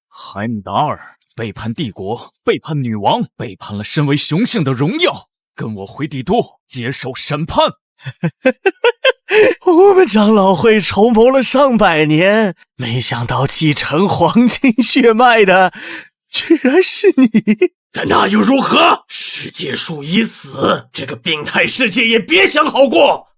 海姆达尔背叛帝国，背叛女王，背叛了身为雄性的荣耀，跟我回帝都接受审判。我们长老会筹谋了上百年，没想到继承黄金血脉的居然是你。但那又如何？世界树已死，这个病态世界也别想好过。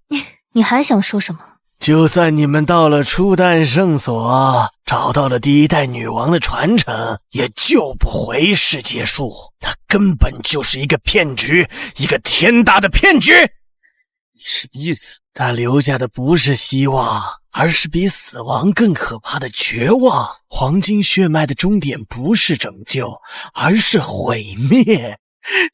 你还想说什么？就算你们到了初代圣所，找到了第一代女王的传承，也救不回世界树。那根本就是一个骗局，一个天大的骗局。你什么意思？他留下的不是希望，而是比死亡更可怕的绝望。黄金血脉的终点不是拯救，而是毁灭。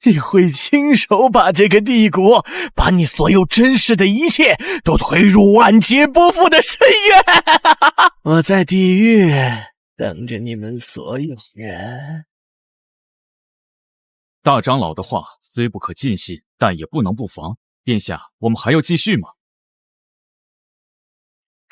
你会亲手把这个帝国，把你所有珍视的一切都推入万劫不复的深渊。我在地狱等着你们所有人。大长老的话虽不可尽信，但也不能不防。殿下，我们还要继续吗？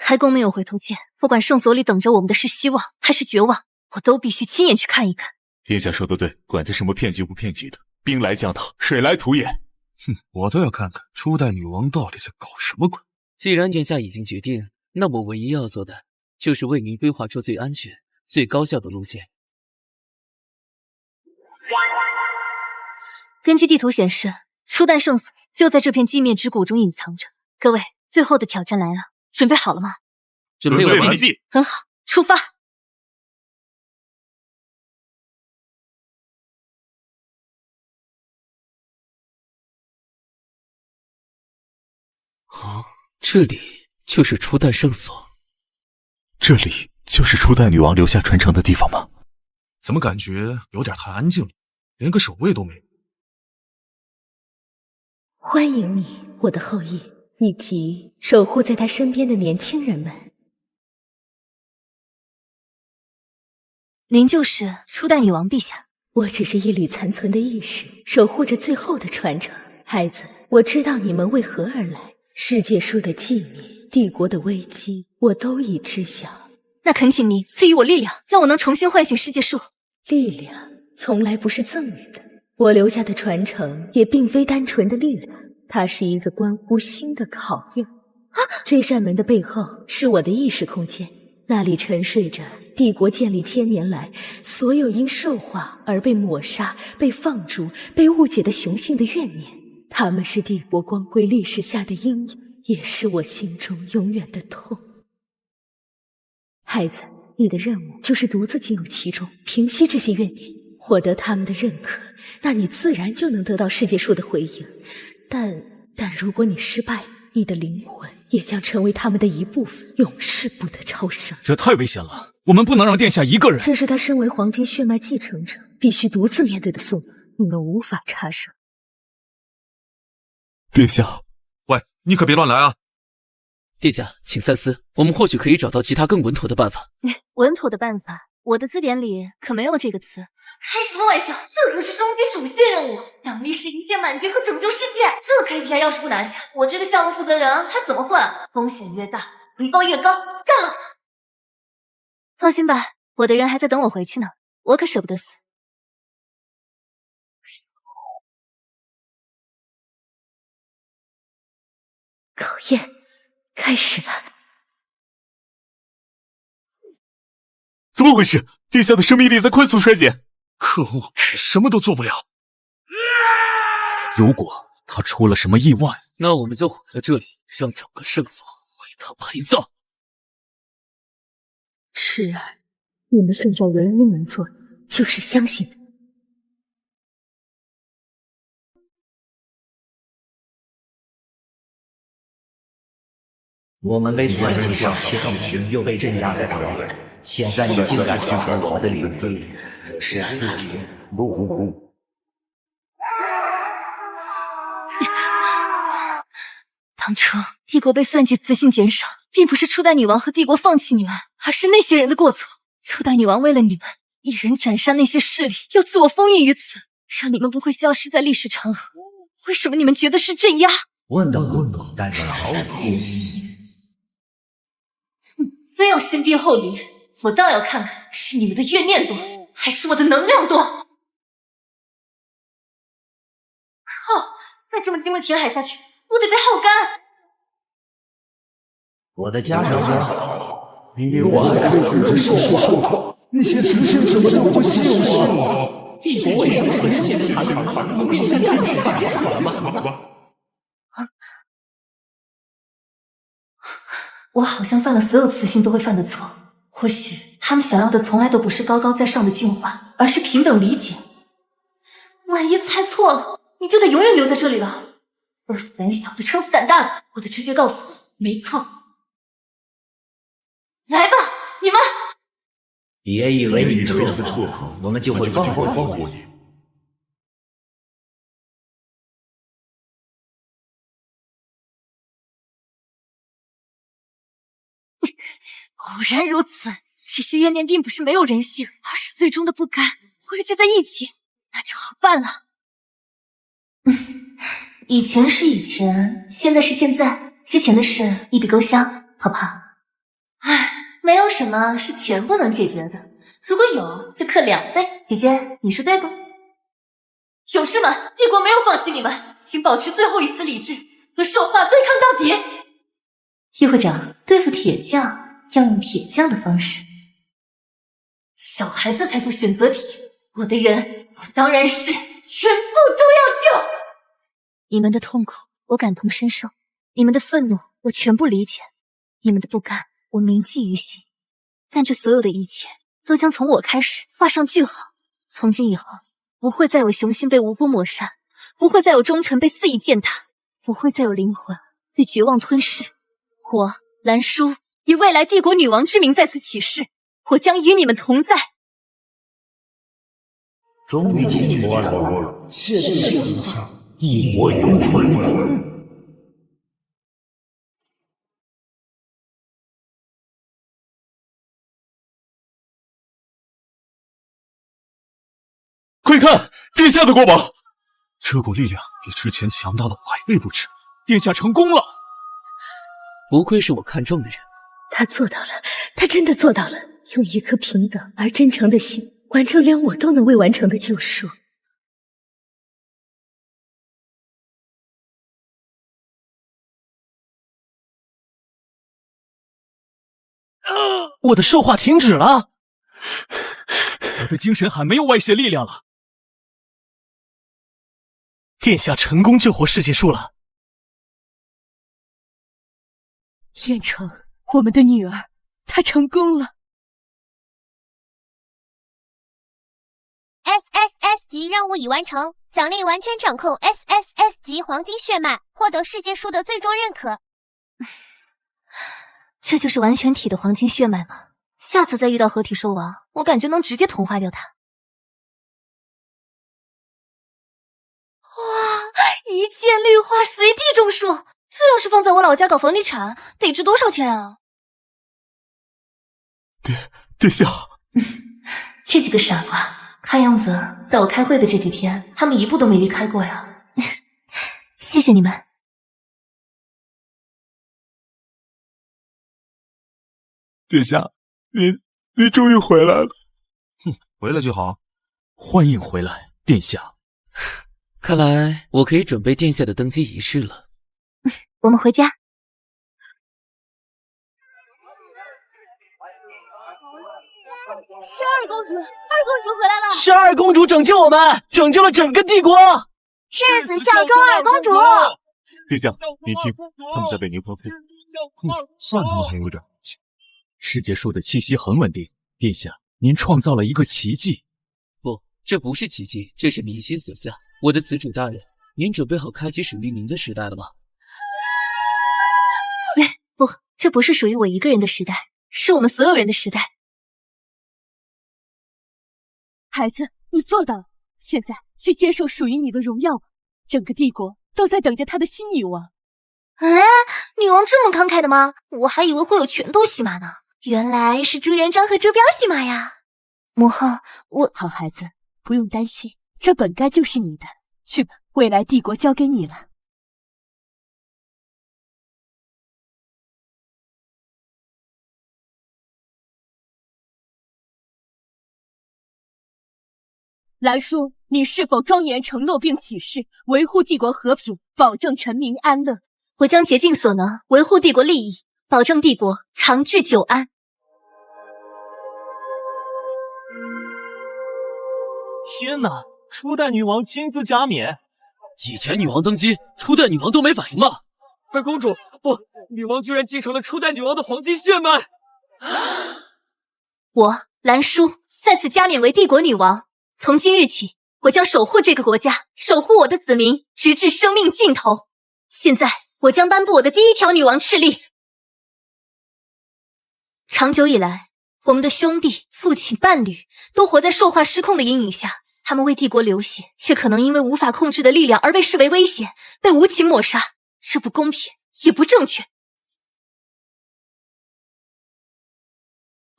开弓没有回头箭，不管圣所里等着我们的是希望还是绝望，我都必须亲眼去看一看。殿下说的对，管他什么骗局不骗局的，兵来将挡，水来土掩。哼，我倒要看看初代女王到底在搞什么鬼。既然殿下已经决定，那么唯一要做的就是为您规划出最安全、最高效的路线。根据地图显示，初代圣所就在这片寂灭之谷中隐藏着。各位，最后的挑战来了，准备好了吗？准备完毕。很好，出发。哦，这里就是初代圣所。这里就是初代女王留下传承的地方吗？怎么感觉有点太安静了，连个守卫都没有。欢迎你，我的后裔，以及守护在他身边的年轻人们。您就是初代女王陛下？我只是一缕残存的意识，守护着最后的传承。孩子，我知道你们为何而来，世界树的寂灭，帝国的危机，我都已知晓。那恳请你赐予我力量，让我能重新唤醒世界树。力量从来不是赠予的，我留下的传承也并非单纯的力量，它是一个关乎心的考验。这扇门的背后是我的意识空间，那里沉睡着帝国建立1000年来所有因兽化而被抹杀、被放逐、被误解的雄性的怨念。他们是帝国光辉历史下的阴影，也是我心中永远的痛。孩子，你的任务就是独自进入其中，平息这些怨念，获得他们的认可，那你自然就能得到世界树的回应。但如果你失败，你的灵魂也将成为他们的一部分，永世不得超生。这太危险了，我们不能让殿下一个人。这是他身为黄金血脉继承者必须独自面对的宿命，你们无法插手。殿下，喂，你可别乱来啊！殿下，请三思，我们或许可以找到其他更稳妥的办法。稳妥的办法，我的字典里可没有这个词。开什么玩笑？这可是终极主线任务，奖励是一键满级和拯救世界。这 KPI 要是不拿下，我这个项目负责人还怎么混？风险越大，回报越高。干了！放心吧，我的人还在等我回去呢。我可舍不得死。考验开始了。怎么回事？殿下的生命力在快速衰减。可恶，什么都做不了。如果他出了什么意外，那我们就毁在这里，让整个圣所为他陪葬。赤儿，你们现在唯一能做的就是相信他。我们被算计上天庭，又被镇压在这里。现在你竟敢闯入我们的领地，是自寻不顾。当初帝国被算计雌性减少，并不是初代女王和帝国放弃你们，而是那些人的过错。初代女王为了你们，一人斩杀那些势力，又自我封印于此，让你们不会消失在历史长河。为什么你们觉得是镇压？我能，但是好苦。非要先鞭后礼，我倒要看看是你们的怨念多，还是我的能量多。再这么精卫填海下去，我得被耗干。我的家人好，因为我还没控制受化，那些雌性怎么就不信我？帝国为什么会现在用兵将战士打死了吗？我好像犯了所有雌性都会犯的错，或许他们想要的从来都不是高高在上的进化，而是平等理解。万一猜错了，你就得永远留在这里了。饿死胆小的，撑死胆大的，我的直觉告诉我，没错。来吧，你们！别以为你这样做，我们就会放过你。果然如此，这些怨念并不是没有人性，而是最终的不甘汇聚在一起，那就好办了。以前是以前，现在是现在，之前的事一笔勾销，好不好？没有什么是钱不能解决的，如果有就克2倍。姐姐，你说对不？勇士们，帝国没有放弃你们，请保持最后一丝理智，和兽化对抗到底。议会长，对付铁匠要用铁匠的方式。小孩子才做选择题，我的人，我当然是全部都要救。你们的痛苦我感同身受，你们的愤怒我全部理解，你们的不甘我铭记于心。但这所有的一切都将从我开始画上句号。从今以后，不会再有雄心被无辜抹杀，不会再有忠诚被肆意践踏，不会再有灵魂被绝望吞噬。我兰叔以未来帝国女王之名在此起誓，我将与你们同在。终于解决了，谢谢殿下，义我有份。快看，殿下的国宝！这股力量比之前强大了100倍不止。殿下成功了！不愧是我看中的人。他做到了，他真的做到了，用一颗平等而真诚的心，完成连我都能未完成的救赎。我的兽化停止了，我的精神海没有外泄力量了。殿下成功救活世界树了。燕城，我们的女儿，她成功了。SSS 级任务已完成，奖励完全掌控 SSS 级黄金血脉，获得世界树的最终认可。这就是完全体的黄金血脉吗？下次再遇到合体兽王，我感觉能直接同化掉它。哇，一件绿花随地种树，这要是放在我老家搞房地产，得值多少钱啊？殿下，这几个傻瓜，看样子在我开会的这几天，他们一步都没离开过呀。谢谢你们。殿下，您终于回来了。回来就好。欢迎回来，殿下。看来我可以准备殿下的登基仪式了。我们回家。是二公主，二公主回来了！是二公主拯救我们，拯救了整个帝国。世子效忠二公主。陛下，您听，他们在为您欢呼。算他们还有点东西。世界树的气息很稳定，殿下，您创造了一个奇迹。不，这不是奇迹，这是民心所向。我的子主大人，您准备好开启属于您的时代了吗？不，这不是属于我一个人的时代，是我们所有人的时代。孩子，你做到了，现在去接受属于你的荣耀吧。整个帝国都在等着他的新女王。哎，女王这么慷慨的吗？我还以为会有拳头戏码呢，原来是朱元璋和周彪戏码呀。母后，好孩子，不用担心，这本该就是你的。去吧，未来帝国交给你了。兰叔，你是否庄严承诺并起誓，维护帝国和平，保证臣民安乐？我将竭尽所能，维护帝国利益，保证帝国长治久安。天哪！初代女王亲自加冕，以前女王登基，初代女王都没反应吗？二公主，不，女王居然继承了初代女王的黄金血脉。我兰叔再次加冕为帝国女王，从今日起，我将守护这个国家，守护我的子民，直至生命尽头。现在，我将颁布我的第一条女王敕令。长久以来，我们的兄弟、父亲、伴侣都活在兽化失控的阴影下，他们为帝国流血，却可能因为无法控制的力量而被视为威胁，被无情抹杀，这不公平，也不正确。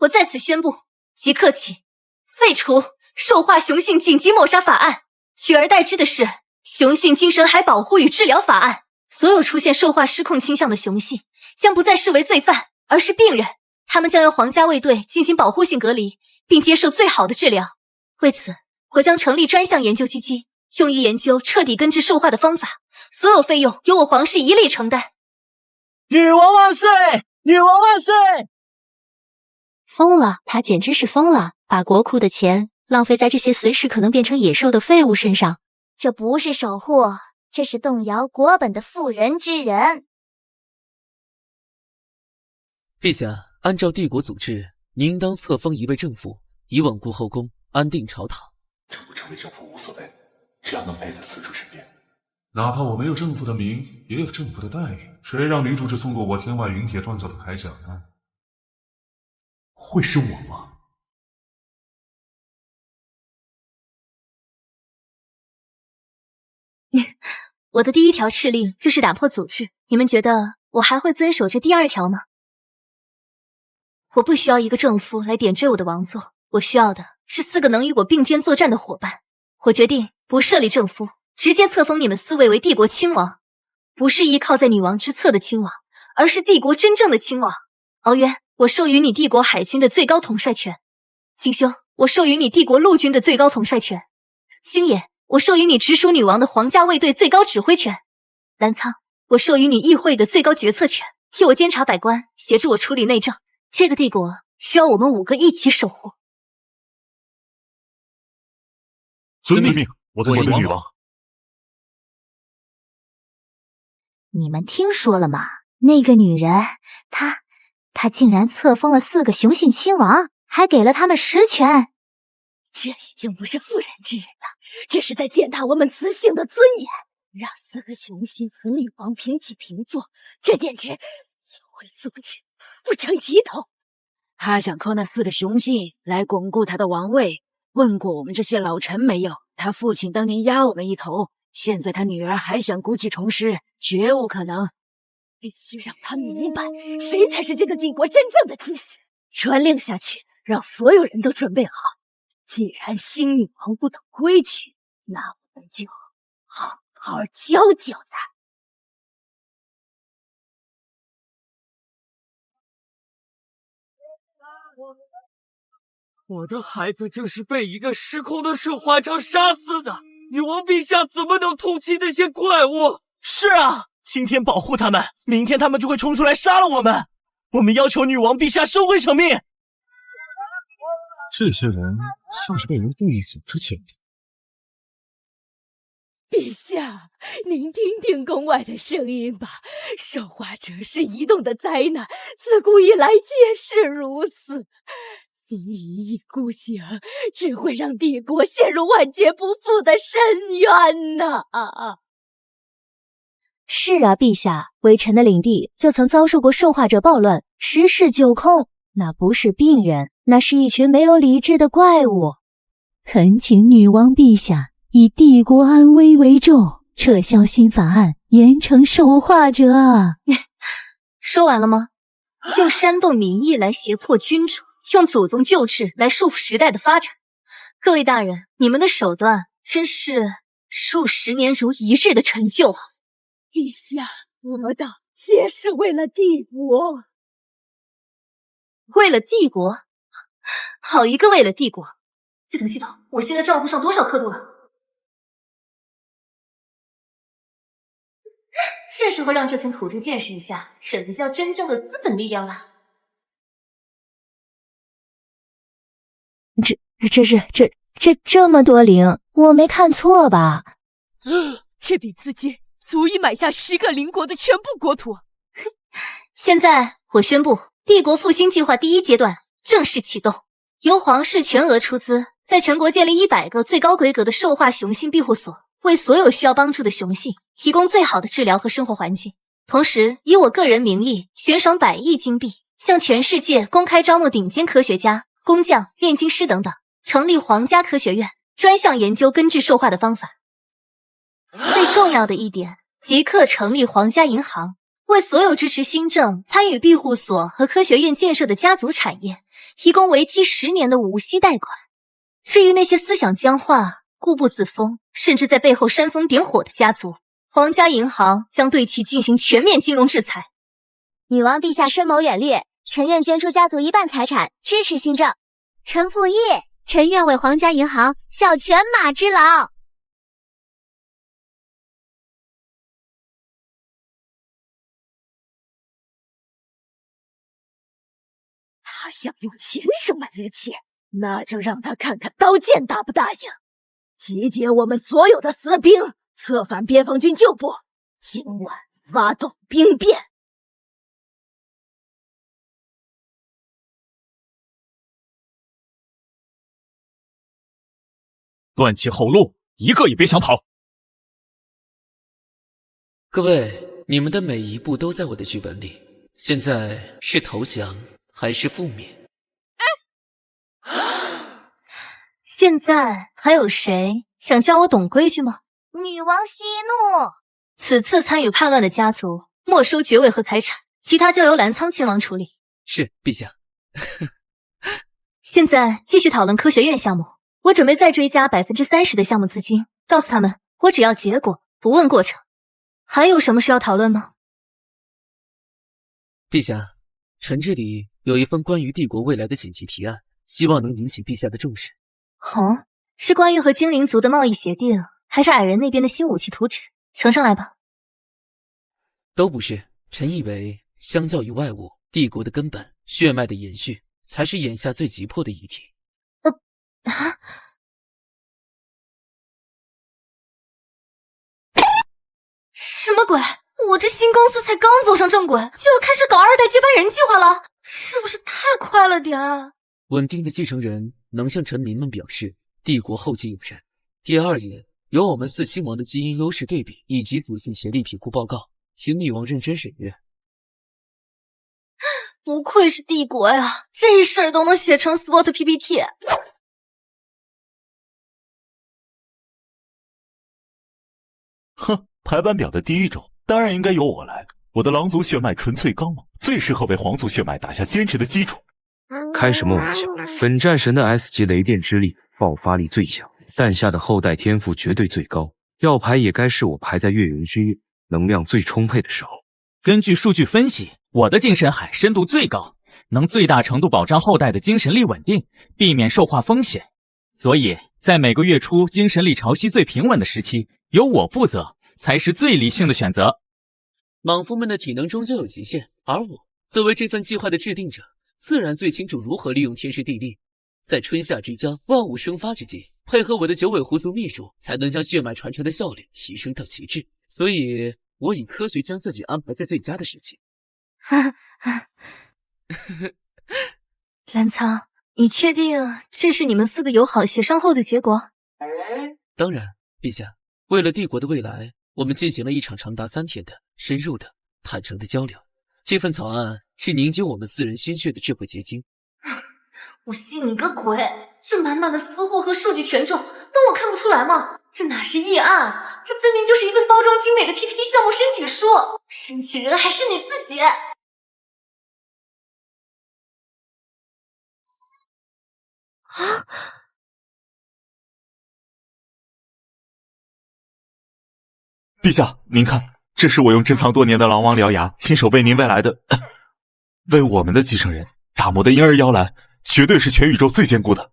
我在此宣布，即刻起废除兽化雄性紧急抹杀法案，取而代之的是雄性精神海保护与治疗法案。所有出现兽化失控倾向的雄性将不再视为罪犯，而是病人，他们将由皇家卫队进行保护性隔离，并接受最好的治疗。为此，我将成立专项研究基金，用于研究彻底根治兽化的方法，所有费用由我皇室一力承担。女王万岁！女王万岁！疯了，他简直是疯了，把国库的钱浪费在这些随时可能变成野兽的废物身上。这不是守护，这是动摇国本的妇人之仁。陛下，按照帝国组织，您应当册封一位正副，以稳固后宫，安定朝堂。成不成为正副无所谓，只要能陪在死主身边。哪怕我没有正副的名，也有正副的待遇。谁让女主只送过我天外云铁锻造的铠甲呢？会是我吗？我的第一条敕令就是打破组织，你们觉得我还会遵守这第二条吗？我不需要一个正夫来点缀我的王座，我需要的是4个能与我并肩作战的伙伴。我决定不设立正夫，直接册封你们4位为帝国亲王，不是依靠在女王之侧的亲王，而是帝国真正的亲王。敖渊，我授予你帝国海军的最高统帅权；金修，我授予你帝国陆军的最高统帅权；星野，我授予你直属女王的皇家卫队最高指挥权；澜苍，我授予你议会的最高决策权，替我监察百官，协助我处理内政。这个帝国需要我们5个一起守护。遵命，我的女王。你们听说了吗？那个女人，她竟然册封了4个雄性亲王，还给了他们实权。这已经不是妇人之仁了，这是在践踏我们雌性的尊严。让4个雄性和女王平起平坐，这简直有违组织，不成体统。他想靠那4个雄性来巩固他的王位，问过我们这些老臣没有？他父亲当年压我们一头，现在他女儿还想故技重施，绝无可能。必须让他明白，谁才是这个帝国真正的军师。传令下去，让所有人都准备好。既然新女王不懂规矩，那我们就好好教教她。我的孩子就是被一个失控的兽化者杀死的，女王陛下怎么能同情那些怪物？是啊，今天保护他们，明天他们就会冲出来杀了我们。我们要求女王陛下收回成命。这些人像是被人故意组织起来的。陛下，您听听宫外的声音吧。兽化者是移动的灾难，自古以来皆是如此。您一意孤行，只会让帝国陷入万劫不复的深渊呐！是啊，陛下，微臣的领地就曾遭受过兽化者暴乱，十室九空。那不是病人，那是一群没有理智的怪物。恳请女王陛下以帝国安危为重，撤销新法案，严惩兽化者。说完了吗？用煽动民意来胁迫君主，用祖宗旧制来束缚时代的发展。各位大人，你们的手段真是数十年如一日的成就啊！陛下，我党皆是为了帝国。为了帝国？好一个为了帝国！系统，我现在账户上多少刻度了？是时候让这群土著见识一下什么叫真正的资本力量了。这么多零，我没看错吧？这笔资金足以买下10个邻国的全部国土。现在我宣布，帝国复兴计划第1阶段正式启动，由皇室全额出资，在全国建立100个最高规格的兽化雄性庇护所，为所有需要帮助的雄性提供最好的治疗和生活环境。同时，以我个人名义悬赏100亿金币，向全世界公开招募顶尖科学家、工匠、炼金师等等，成立皇家科学院，专项研究根治兽化的方法。最重要的一点，即刻成立皇家银行，为所有支持新政、参与庇护所和科学院建设的家族产业提供为期10年的无息贷款。至于那些思想僵化、固步自封，甚至在背后煽风点火的家族，皇家银行将对其进行全面金融制裁。女王陛下深谋远虑，臣愿捐出家族1半财产，支持新政。臣附议，臣愿为皇家银行效犬马之劳。他想用钱生满乐器，那就让他看看刀剑答不答应。集结我们所有的死兵，策反边防军旧部，今晚发动兵变。断其后路，一个也别想跑！各位，你们的每一步都在我的剧本里，现在是投降还是覆灭？现在还有谁想教我懂规矩吗？女王息怒。此次参与叛乱的家族没收爵位和财产，其他交由澜苍亲王处理。是，陛下。现在继续讨论科学院项目，我准备再追加30%的项目资金，告诉他们我只要结果，不问过程。还有什么事要讨论吗？陛下，臣这里有一份关于帝国未来的紧急提案，希望能引起陛下的重视。哦，是关于和精灵族的贸易协定，还是矮人那边的新武器图纸？呈上来吧。都不是，臣以为相较于外物，帝国的根本、血脉的延续，才是眼下最急迫的议题。什么鬼？我这新公司才刚走上正轨，就要开始搞2代接班人计划了，是不是太快了点儿？稳定的继承人能向臣民们表示帝国后继有人。第2页有我们4亲王的基因优势对比以及祖训协力评估报告，请女王认真审阅。不愧是帝国呀，这事儿都能写成 SWOT PPT。哼，排班表的第1种当然应该由我来。我的狼族血脉纯粹刚猛，最适合为皇族血脉打下坚实的基础。开什么玩笑！本战神的 S 级雷电之力爆发力最强，诞下的后代天赋绝对最高。要排也该是我排在月圆之夜，能量最充沛的时候。根据数据分析，我的精神海深度最高，能最大程度保障后代的精神力稳定，避免受化风险。所以在每个月初精神力潮汐最平稳的时期，由我负责才是最理性的选择。莽夫们的体能终究有极限，而我作为这份计划的制定者，自然最清楚如何利用天时地利，在春夏之交、万物生发之际，配合我的九尾狐族秘术，才能将血脉传承的效率提升到极致。所以，我以科学将自己安排在最佳的时期。澜苍，你确定这是你们4个友好协商后的结果？当然，陛下，为了帝国的未来，我们进行了一场长达3天的深入的、坦诚的交流。这份草案是凝结我们4人心血的智慧结晶。我信你个鬼！这满满的私货和数据权重，当我看不出来吗？这哪是议案，这分明就是一份包装精美的 PPT 项目申请书，申请人还是你自己。啊！陛下，您看，这是我用珍藏多年的狼王獠牙，亲手为您未来的，为我们的继承人打磨的婴儿摇篮，绝对是全宇宙最坚固的。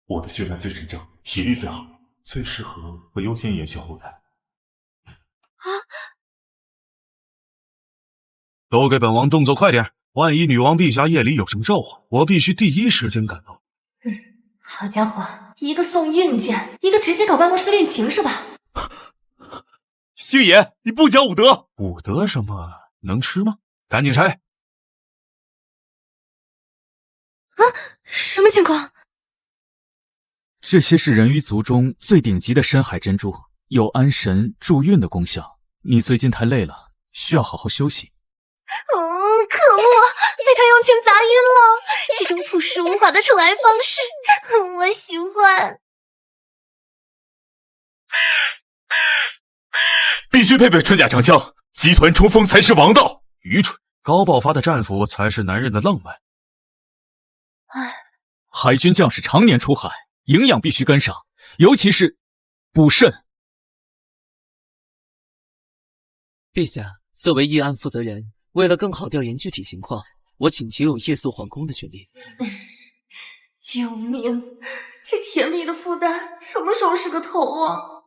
我的血脉最纯正，体力最好，最适合和优先延续后代。都给本王动作快点！万一女王陛下夜里有什么召唤，我必须第一时间赶到。好家伙，一个送硬件，一个直接搞办公室恋情是吧？星爷，你不讲武德！武德什么？能吃吗？赶紧拆！啊，什么情况？这些是人鱼族中最顶级的深海珍珠，有安神助孕的功效。你最近太累了，需要好好休息。可恶，被他用钱砸晕了！这种朴实无华的宠爱方式，我喜欢。必须配备穿甲长枪，集团冲锋才是王道。愚蠢，高爆发的战斧才是男人的浪漫。海军将士常年出海，营养必须跟上，尤其是补肾。陛下，作为议案负责人，为了更好调研具体情况，我请求有夜宿皇宫的权利。救命！这甜蜜的负担什么时候是个头啊？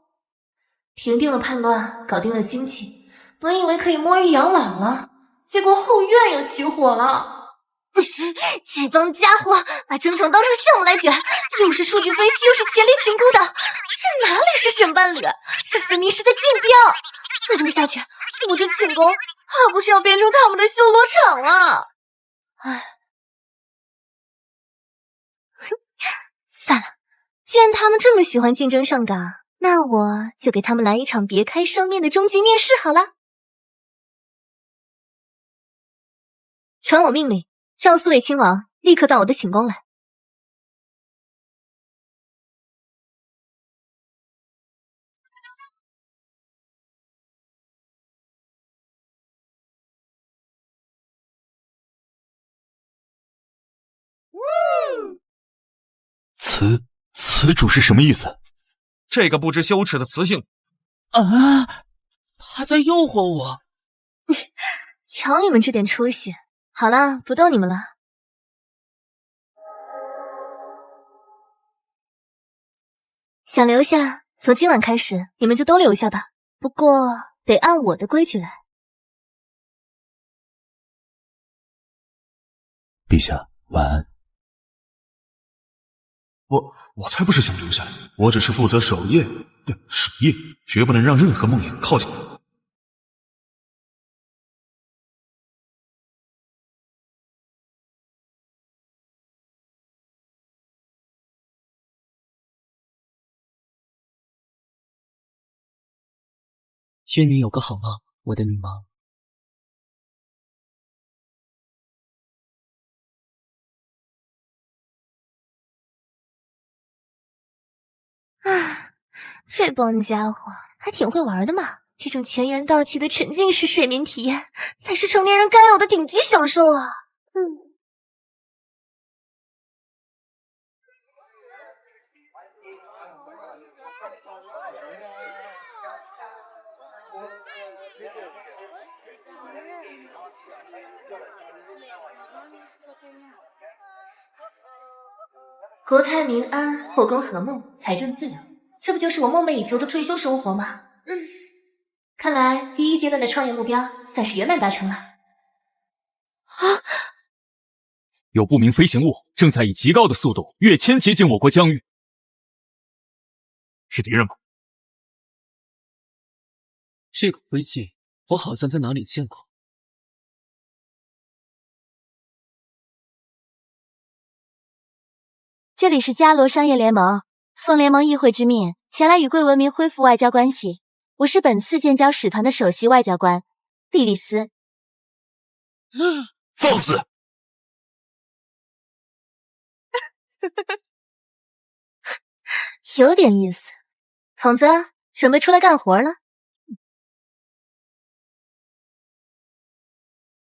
平定了叛乱，搞定了经济，本以为可以摸鱼养老了，结果后院又起火了。这帮家伙把征程当成项目来卷，又是数据分析，又是潜力评估的，这哪里是选伴侣？这分明是在竞标！再这么下去，我这寝宫怕不是要变成他们的修罗场了。算了，既然他们这么喜欢竞争上岗，那我就给他们来一场别开生面的终极面试好了。传我命令，让4位亲王立刻到我的寝宫来。此主是什么意思？这个不知羞耻的雌性啊！他在诱惑我。瞧你们这点出息。好了，不逗你们了。想留下，从今晚开始你们就都留下吧。不过得按我的规矩来。陛下，晚安。我才不是想留下来，我只是负责守夜，绝不能让任何梦魇靠近他。愿你有个好梦，我的女王。这帮家伙还挺会玩的嘛！这种全员到齐的沉浸式睡眠体验，才是成年人该有的顶级享受啊！国泰民安，后宫和睦，财政自由，这不就是我梦寐以求的退休生活吗？看来第一阶段的创业目标算是圆满达成了。有不明飞行物正在以极高的速度跃迁接近我国疆域，是敌人吗？这个徽记我好像在哪里见过。这里是伽罗商业联盟，奉联盟议会之命，前来与贵文明恢复外交关系。我是本次建交使团的首席外交官，莉莉丝。放肆！有点意思。筒子，准备出来干活了？